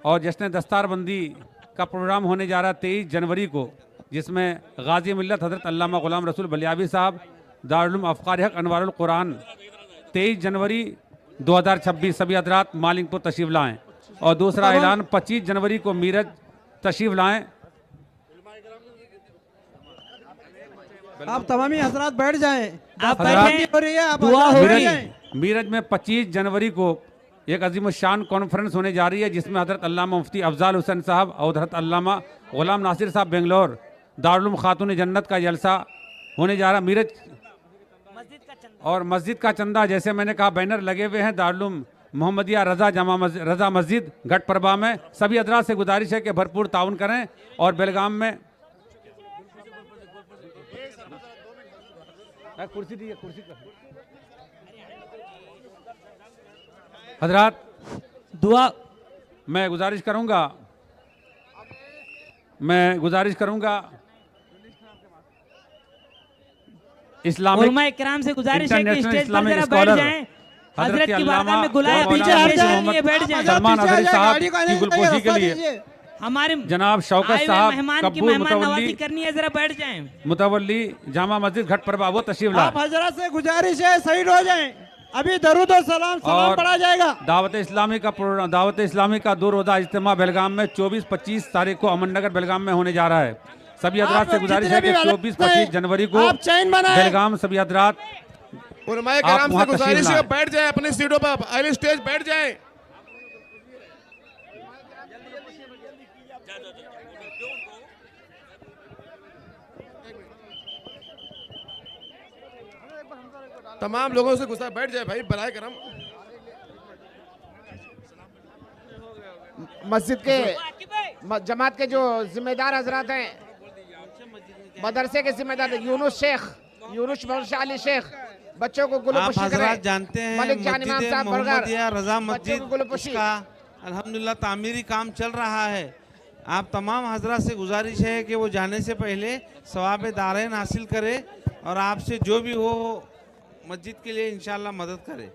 और जश्न दस्तारबंदी का प्रोग्राम होने जा रहा है 23 जनवरी को, जिसमें गाजी मिल्लत हज़रत अल्लामा ग़ुलाम रसूल बलियावी साहब दारुल उलूम अफ़कार हक़ अनवारुल कुरान 23 जनवरी 2026 सभी हजरात मालिंगपुर तशरीफ़ लाएँ। और दूसरा ऐलान 25 जनवरी को मीरज तशरीफ़ लाएँ। आप तमामी हजरात बैठ जाएं। आप हजरात, बैठे हो रही है, आप दुआ हजरात हो बैठ रही है। जाएं। मीरज में 25 जनवरी को एक अजीम शान कॉन्फ्रेंस होने जा रही है, जिसमें हज़रत अल्लामा मुफ्ती अफजाल हुसैन साहब और हज़रत अल्लामा ग़ुलाम नासिर साहब बेंगलोर दारुल उलूम खातून जन्नत का जलसा होने जा रहा है। मीरज और मस्जिद का चंदा, जैसे मैंने कहा, बैनर लगे हुए हैं दारुल उलूम मोहम्मदिया रज़ा मस्जिद घटप्रभा में। सभी हजरात से गुजारिश है कि भरपूर ताउन करें। और बेलगाम में कुर्सी दी, कुर्सी हजरात दुआ मैं गुजारिश करूंगा इस्लामिक उलमा इकराम से गुजारिश है कि इंटरनेशनल स्टेज पर इस्लामिक जरा बैठ स्कॉलर जाएं। हजरत की अल्लामा बारगाह में गुलाब मौलाना पीछे हट शेख जाएं, मोहम्मद ये बैठ जाएं। सलमान पीछे अजहरी आ जाए, साहब गाड़ी को आने की दीजिए, गुलपोशी के रास्ता लिए दीजिए। हमारे जनाब शौकत आए हुए साहब मेहमान की कब्बूल मेहमान नवाजी मुतवल्ली करनी है, जरा बैठ जाएं। मुतवल्ली जामा मस्जिद घटप्रभा वो तशरीफ आप लाए। हजरात से गुजारिश है, शहीद हो जाएं। अभी दरूद और सलाम और पढ़ा जाएगा। दावत इस्लामी का प्रोग्राम, दावत इस्लामी का 2 रोज़ा इज्तिमा बेलगाम में 24-25 तारीख को अमन नगर बेलगाम में होने जा रहा है। सभी हजरात से गुजारिश है कि 24-25 जनवरी को आप चैन बनाएं। बेलगाम सभी हजरात उलमाए आप किराम से वहाँ तशरीफ गुजारिश है लाएं। कि बैठ जाए अपनी सीटों पर, अगली स्टेज बैठ जाए। तमाम लोगों से गुस्सा बैठ जाए भाई, बराए करम। मस्जिद के जमात के जो जिम्मेदार हजरात हैं, मदरसे के जिम्मेदार यूनुस अली शेख, बच्चों को आप गुलपोशी हजरात करें। जानते हैं मलिक जान इमाम मस्जिद साहब बरगर, मोहम्मदिया रजा बच्चों मस्जिद को गुलपोशी। उसका अल्हम्दुलिल्लाह तामीरी काम चल रहा है। आप तमाम हजरात से गुजारिश है कि वो जाने से पहले सवाब दारैन हासिल करे और आपसे जो भी हो मस्जिद के लिए इंशाल्लाह मदद करे।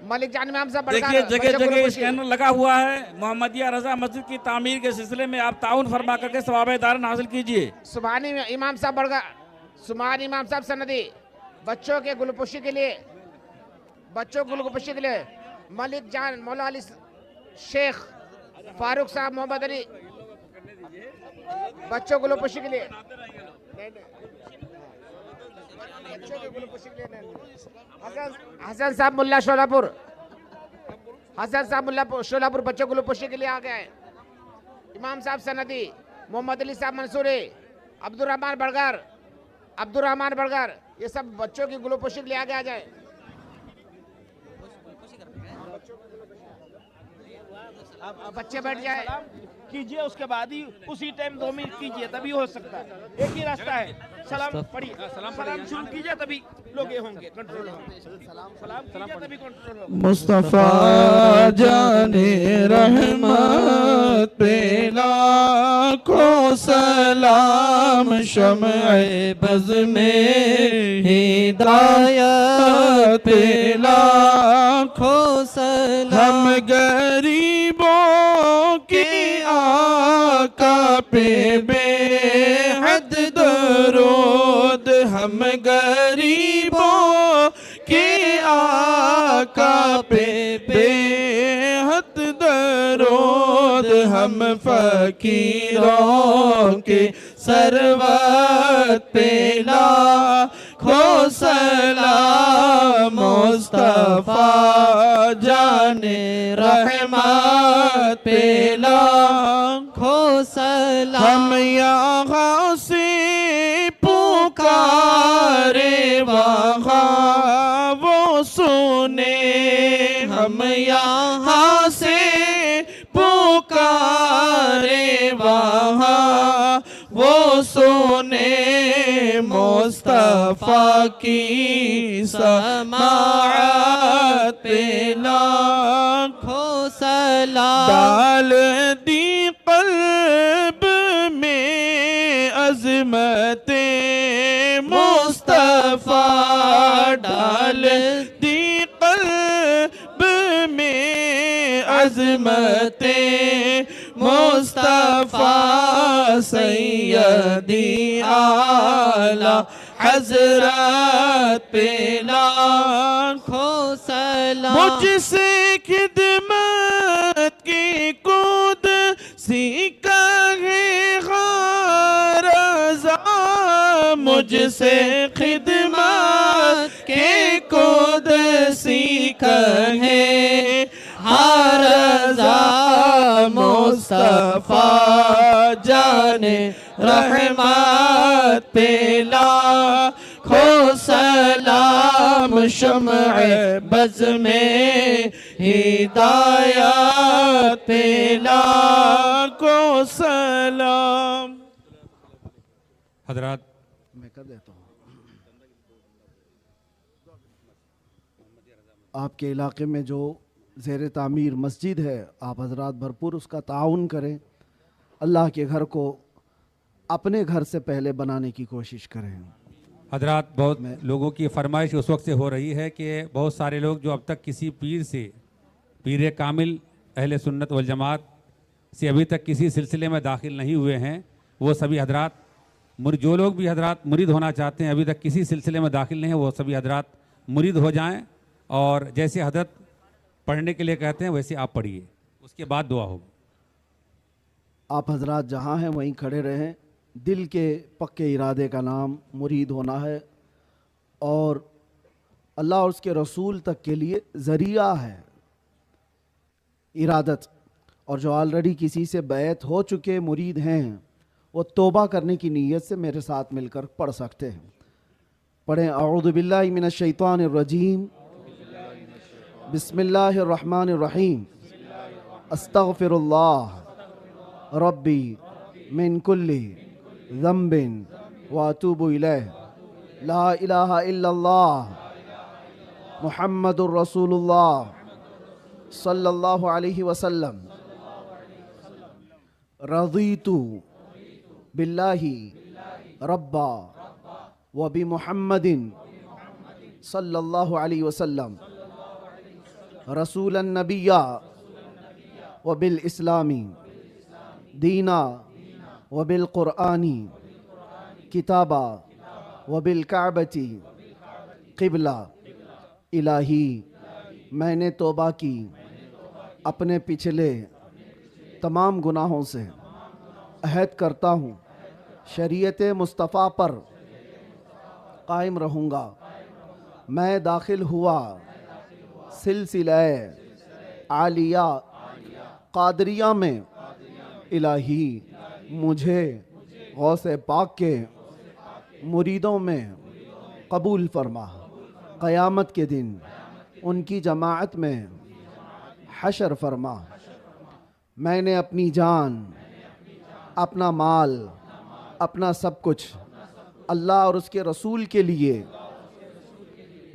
मलिक जान इमाम साहब देखिए, बरगर, जगह बच्चों को जगह गुलपोशी। स्कैनर लगा हुआ है। मोहम्मदिया रजा मस्जिद की तामीर के सिलसिले में आप ताउन फरमा करके सवाब दारैन हासिल कीजिए। सुभानी इमाम साहब बरगर, सुभानी इमाम साहब सनदी, बच्चों के गुलपोशी के लिए, मलिक जान मौला अली शेख फारूक साहब मोहम्मद अली, बच्चों गुलपोशी के लिए, हसन साहब मुल्ला शोलापुर, बच्चों गुलपोशी के लिए आ गए। इमाम साहब सनदी, मोहम्मद अली साहब मंसूरी, अब्दुर्रहमान बरगर, ये सब बच्चों की गुलपोशी के लिए आगे आ जाए। अब बच्चे बैठ जाए कीजिए, उसके बाद ही उसी टाइम 2 मिनट कीजिए, तभी हो सकता है। एक ही रास्ता है, सलाम पढ़िए, सलाम शुरू कीजिए, तभी लोग ये होंगे, कंट्रोल होंगे। सलाम कीजिए तभी कंट्रोल होगा। मुस्तफा जाने रहमत पे ला लाखों सलाम शम्ए बज़ में हिदायत पे लाखों सलाम। हम गरीबों के आका पे बेहद दरूद, हम गरीबों के आका पे बेहद दरूद, हम फकीरों के सरवत पे लाखों सलाम। मुस्तफा जाने रहमत पे लाखों सलाम। हम यहाँ से पुकारे वहाँ वो सुने, हम यहाँ से पुकारे वहाँ वो सुने। मुस्तफा की समाअत पे लाखों सलाम। डाल दी क़ल्ब में अज़मते मुस्तफा, डाल दी क़ल्ब में अज़मते मुस्तफा। सैयदी आला हज़रत पे लाखों सलाम। मुझसे खिदमत की कूद सीखा है रज़ा, मुझसे खिदमत के कूद सीखा है रज़ा। मुस्तफा जाने रहमत पे लाखों सलाम। शम्ए बज़ में हिदायत पे लाखों सलाम। हजरात मैं कर देता हूँ। आपके इलाके में जो ज़ेर तामीर मस्जिद है, आप हजरात भरपूर उसका ताउन करें। अल्लाह के घर को अपने घर से पहले बनाने की कोशिश करें। हजरात बहुत लोगों की फरमाइश उस वक्त से हो रही है कि बहुत सारे लोग जो अब तक किसी पीर से, पीर कामिल अहले सुन्नत वल जमात से अभी तक किसी सिलसिले में दाखिल नहीं हुए हैं, वो सभी हजरात, जो लोग भी हजरात मुरीद होना चाहते हैं, अभी तक किसी सिलसिले में दाखिल नहीं है, वो सभी हजरात मुरीद हो जाएं। और जैसे हजरत पढ़ने के लिए कहते हैं वैसे आप पढ़िए, उसके बाद दुआ होगी। आप हजरात जहाँ हैं वहीं खड़े रहें। दिल के पक्के इरादे का नाम मुरीद होना है और अल्लाह और उसके रसूल तक के लिए ज़रिया है इरादत। और जो ऑलरेडी किसी से बैत हो चुके मुरीद हैं वो तौबा करने की नीयत से मेरे साथ मिलकर पढ़ सकते हैं। पढ़ें अऊज़ु बिल्लाहि मिनश शैतानिर रजीम, बिस्मिल्लाहिर रहमानिर रहीम, अस्तगफिरुल्लाह रब्बी मिन कुल्ली ज़ंबिन व अतूबु इलैह, ला इलाहा इल्लल्लाह मुहम्मदुर रसूलुल्लाह सल्लल्लाहु अलैहि वसल्लम। रज़ीतु बिल्लाहि रब्बा व बि मुहम्मदिन सल्लल्लाहु अलैहि वसल्लम रसूलन नबिय्या व बिल इस्लामी दीना व बिल क़ुरआनी किताबा व बिल काबती क़िबला। इलाही मैंने तौबा की अपने पिछले तमाम गुनाहों से, अहद करता हूँ शरीयत मुस्तफ़ा पर कायम रहूँगा। मैं दाखिल हुआ सिलसिला आलिया क़ादरिया में। इलाही मुझे गौसे पाक के मुरीदों में कबूल फरमा। क़यामत के दिन उनकी जमाअत में हशर फरमा। मैंने अपनी जान, अपना माल, अपना सब कुछ अल्लाह और उसके रसूल के लिए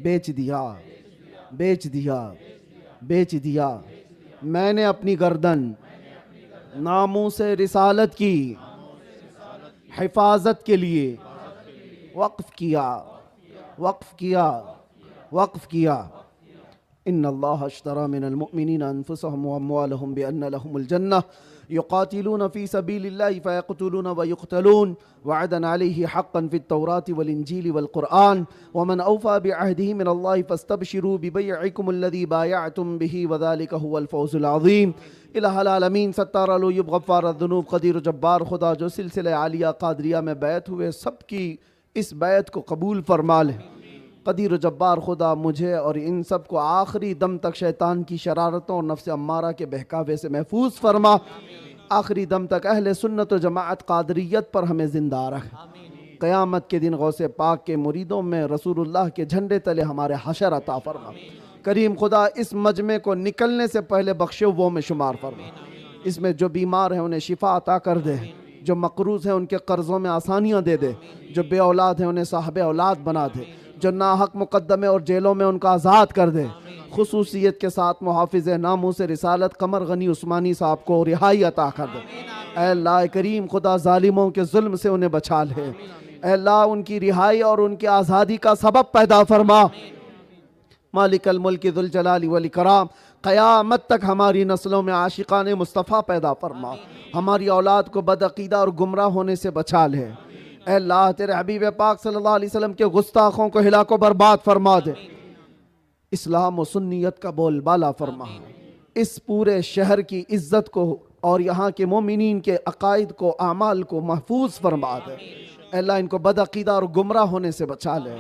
बेच दिया, बेच दिया, बेच दिया। मैंने अपनी गर्दन नामूस रिसालत की हिफाजत के लिए वक्फ किया वक्फ किया वक्फ किया। इन्नल्लाह अश्तरा मिनल मुअमिनीना अनफुसहुम व अम्वालहुम बिअन्न लहुमुल जन्नह युक़ातिलून फ़ी सबीलिल्लाहि फ़यक़्तुलून व युक़्तलून वअदन अलैहि हक़्क़न फ़ित तौराति वल इंजीलि वल क़ुरआन व मन औफ़ा बिअहदिही मिनल्लाहि फ़स्तबशिरू बिबैइकुमुल्लज़ी बायअतुम बिही व ज़ालिका हुवल फ़ौज़ुल अज़ीम। इलाहुल आलमीन सत्तार अलूयुब गफ़्फ़ार ज़ुनूब क़दीर जब्बार खुदा जो सिलसिले आलिया क़ादरिया में बैत हुए सबकी इस बैत को कबूल फरमा ले। क़दीर जब्बार खुदा मुझे और इन सब को आखिरी दम तक शैतान की शरारतों और नफ्स अम्मारा के बहकावे से महफूज फरमा। आखिरी दम तक अहले सुन्नत व जमाअत क़ादरियत पर हमें ज़िंदा रख। क़यामत के दिन गौसे पाक के मुरीदों में रसूलुल्लाह के झंडे तले हमारे हशर अता फरमा। करीम खुदा इस मजमे को निकलने से पहले बख्शे वो में शुमार फरमा। इसमें जो बीमार हैं उन्हें शिफा अता कर दे, जो मकरूज़ हैं उनके कर्ज़ों में आसानियाँ दे दे, जो बे औलाद हैं उन्हें साहब औलाद बना दे, जो नाहक मुकद्दमे और जेलों में उनका आज़ाद कर दे। खुसूसियत के साथ मुहाफ़िज़ नामूस रिसालत कमर गनी उस्मानी साहब को रिहाई अता कर दे। ऐ अल्लाह करीम खुदा ज़ालिमों के जुल्म से उन्हें बचा ले। ऐ अल्लाह उनकी रिहाई और उनकी आज़ादी का सबब पैदा फरमा। मालिकल मुल्क दुल जलाली वल इकराम क़यामत तक हमारी नस्लों में आशिकाने मुस्तफ़ा पैदा फरमा। हमारी औलाद को बदअक़ीदा और गुमराह होने से बचा ले। ऐ अल्लाह तेरे हबीब पाक सल्लल्लाहु अलैहि वसल्लम के गुस्ताखों को हिलाको बर्बाद फरमा दे। इस्लाम और सुन्नियत का बोलबाला फरमा। इस पूरे शहर की इज़्ज़त को और यहाँ के मोमिनीन के अकायद को आमाल को महफूज फरमा दे। ऐ अल्लाह इनको बदअक़ीदा और गुमराह होने से बचा ले।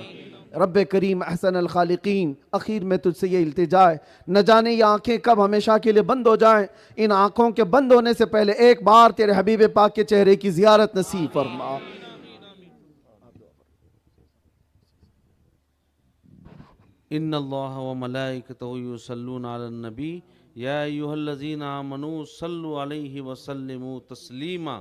रब्बे करीम अहसन अल खालिकीन आखिर में तुझसे ये इल्तिजा है, न जाने ये आँखें कब हमेशा के लिए बंद हो जाएं। इन आँखों के बंद होने से पहले एक बार तेरे हबीब पाक के चेहरे की ज़ियारत नसीब फरमा। इन्नल्लाह व मलाइकतहु युसल्लूना अलन नबी या अय्युहल्लज़ीना आमनू सल्लु अलैहि व सल्लिमू तस्लीमा।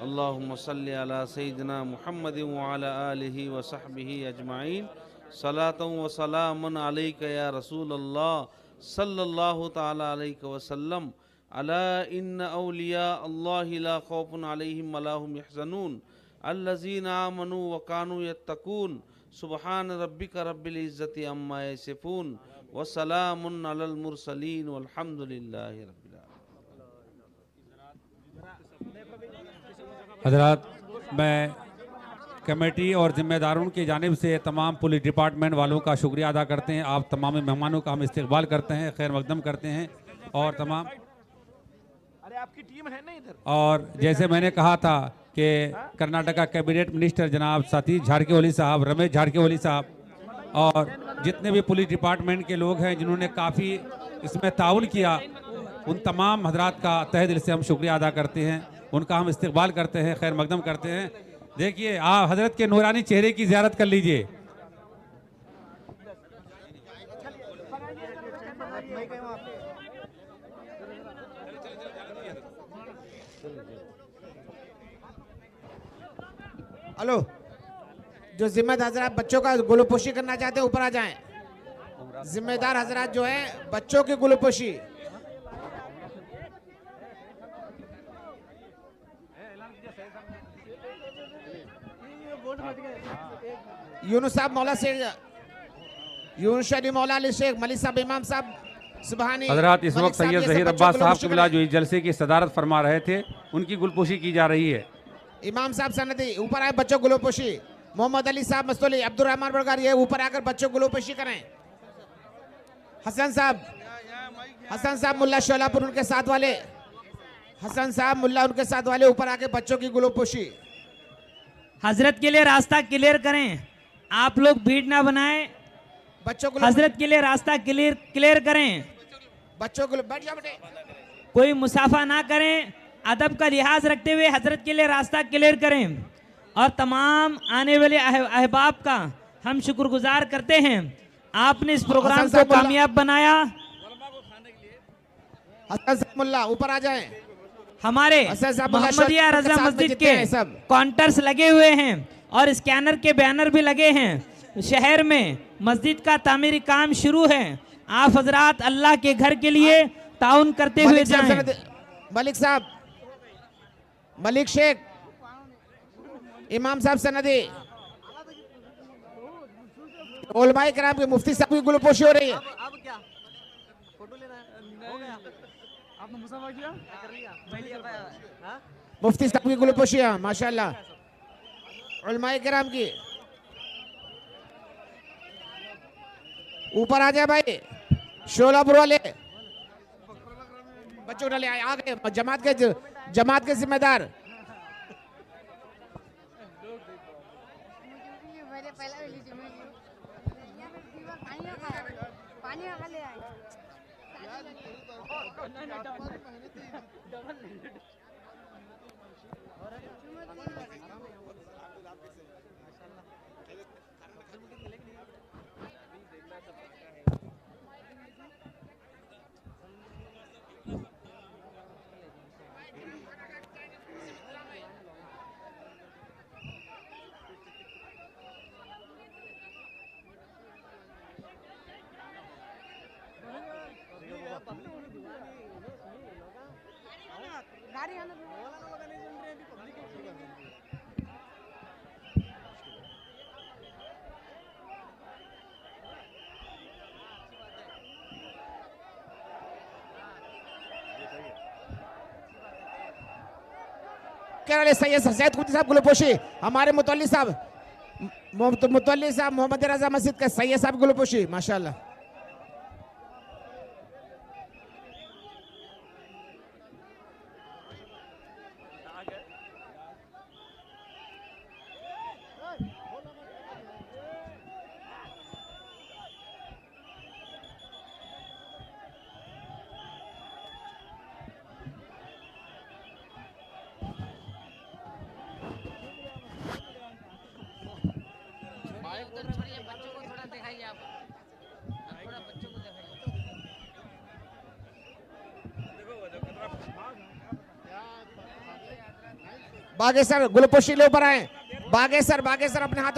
अल्लाहुम्मा सल्लि अला सय्यिदिना मुहम्मदिन व अला आलिहि व सहबिहि अजमाइन सलातन व सलामन अलैका या रसूलल्लाह सल्लल्लाहु तआला अलैहि व सल्लम। अला इन्न औलिया अल्लाहि ला खौफुन अलैहिम व ला हुम यहज़नून अल्लज़ीना आमनू व कानू यत्तकून। सुबहान रब्बिका रब्बिल इज़्ज़ति अम्मा यसिफून व सलामुन अलल मुरसलीन वल्हम्दुलिल्लाहि रब्बिल आलमीन। हज़रात, मैं कमेटी और ज़िम्मेदारों की जानिब से तमाम पुलिस डिपार्टमेंट वालों का शुक्रिया अदा करते हैं। आप तमाम मेहमानों का हम इस्तकबाल करते हैं, खैर मकदम करते हैं। और तमाम आपकी टीम है ना इधर। और जैसे मैंने कहा था कि कर्नाटका कैबिनेट मिनिस्टर जनाब सतीश झारकीहोली साहब, रमेश झारकीहोली साहब और जितने भी पुलिस डिपार्टमेंट के लोग हैं जिन्होंने काफ़ी इसमें ताउन किया, उन तमाम हजरात का तहे दिल से हम शुक्रिया अदा करते हैं, उनका हम इस्तकबाल करते हैं, खैर मकदम करते हैं। देखिए आप हजरत के नूरानी चेहरे की ज़ियारत कर लीजिए। हेलो, जो जिम्मेदार हजरात बच्चों का गुलपोशी करना चाहते हैं ऊपर आ जाएं। जिम्मेदार हजरात जो है बच्चों की गुलपोशी। यूनुस साहब मौला शेख, यूनुस शरी मौला अली शेख, मलिक साहब, इमाम साहब सुबहानी। हजरात इस वक्त सैयद ज़हीर अब्बास साहब क़िबला जो इस जलसे की सदारत फरमा रहे थे, उनकी गुलपोशी की जा रही है। इमाम साहब सनदी ऊपर आए, बच्चों गुलपोशी। मोहम्मद अली साहब मस्तूली, अब्दुल रहमान बड़गार ये ऊपर आकर बच्चों गुलपोशी करें। हसन साहब मुल्ला शोलापुर उनके साथ वाले, हसन साहब मुल्ला उनके साथ वाले ऊपर आके बच्चों की गुलपोशी। हजरत के लिए रास्ता क्लियर करें, आप लोग भीड़ ना बनाएं। बच्चों को हजरत के लिए रास्ता क्लियर करें। बच्चों को बैठ जाओ बेटे। कोई मुसाफा ना करें, अदब का लिहाज रखते हुए हजरत के लिए रास्ता क्लियर करें। और तमाम आने वाले अहबाब का हम शुक्रगुजार करते हैं, आपने इस प्रोग्राम को कामयाब बनाया। हसन साहब मुल्ला ऊपर आ जाएं। हमारे मोहम्मदिया रजा मस्जिद के काउंटर्स लगे हुए हैं और स्कैनर के बैनर भी लगे हैं। शहर में मस्जिद का तामीरी काम शुरू है। आप हजरात अल्लाह के घर के लिए ताउन करते हुए जाएं। मलिक साहब, मलिक शेख, इमाम साहब सनदी, उलमाए किराम के मुफ्ती साहब की गुलपोशी हो रही है। मुफ्ती साहब की गुलपोशी है माशाल्लाह, उलमाए किराम की। ऊपर आ जाए भाई, शोलापुर वाले बच्चों डाले आ गए, जमात के जिम्मेदार। सैयद सैयद खुदी साहब गुलपोशी, हमारे मुतल्ली साहब मोहम्मद रजा मस्जिद के सैयद साहब गुलपोशी माशाल्लाह। बागेसर गुलपोशी ले ऊपर आए, बागेसर अपने हाथ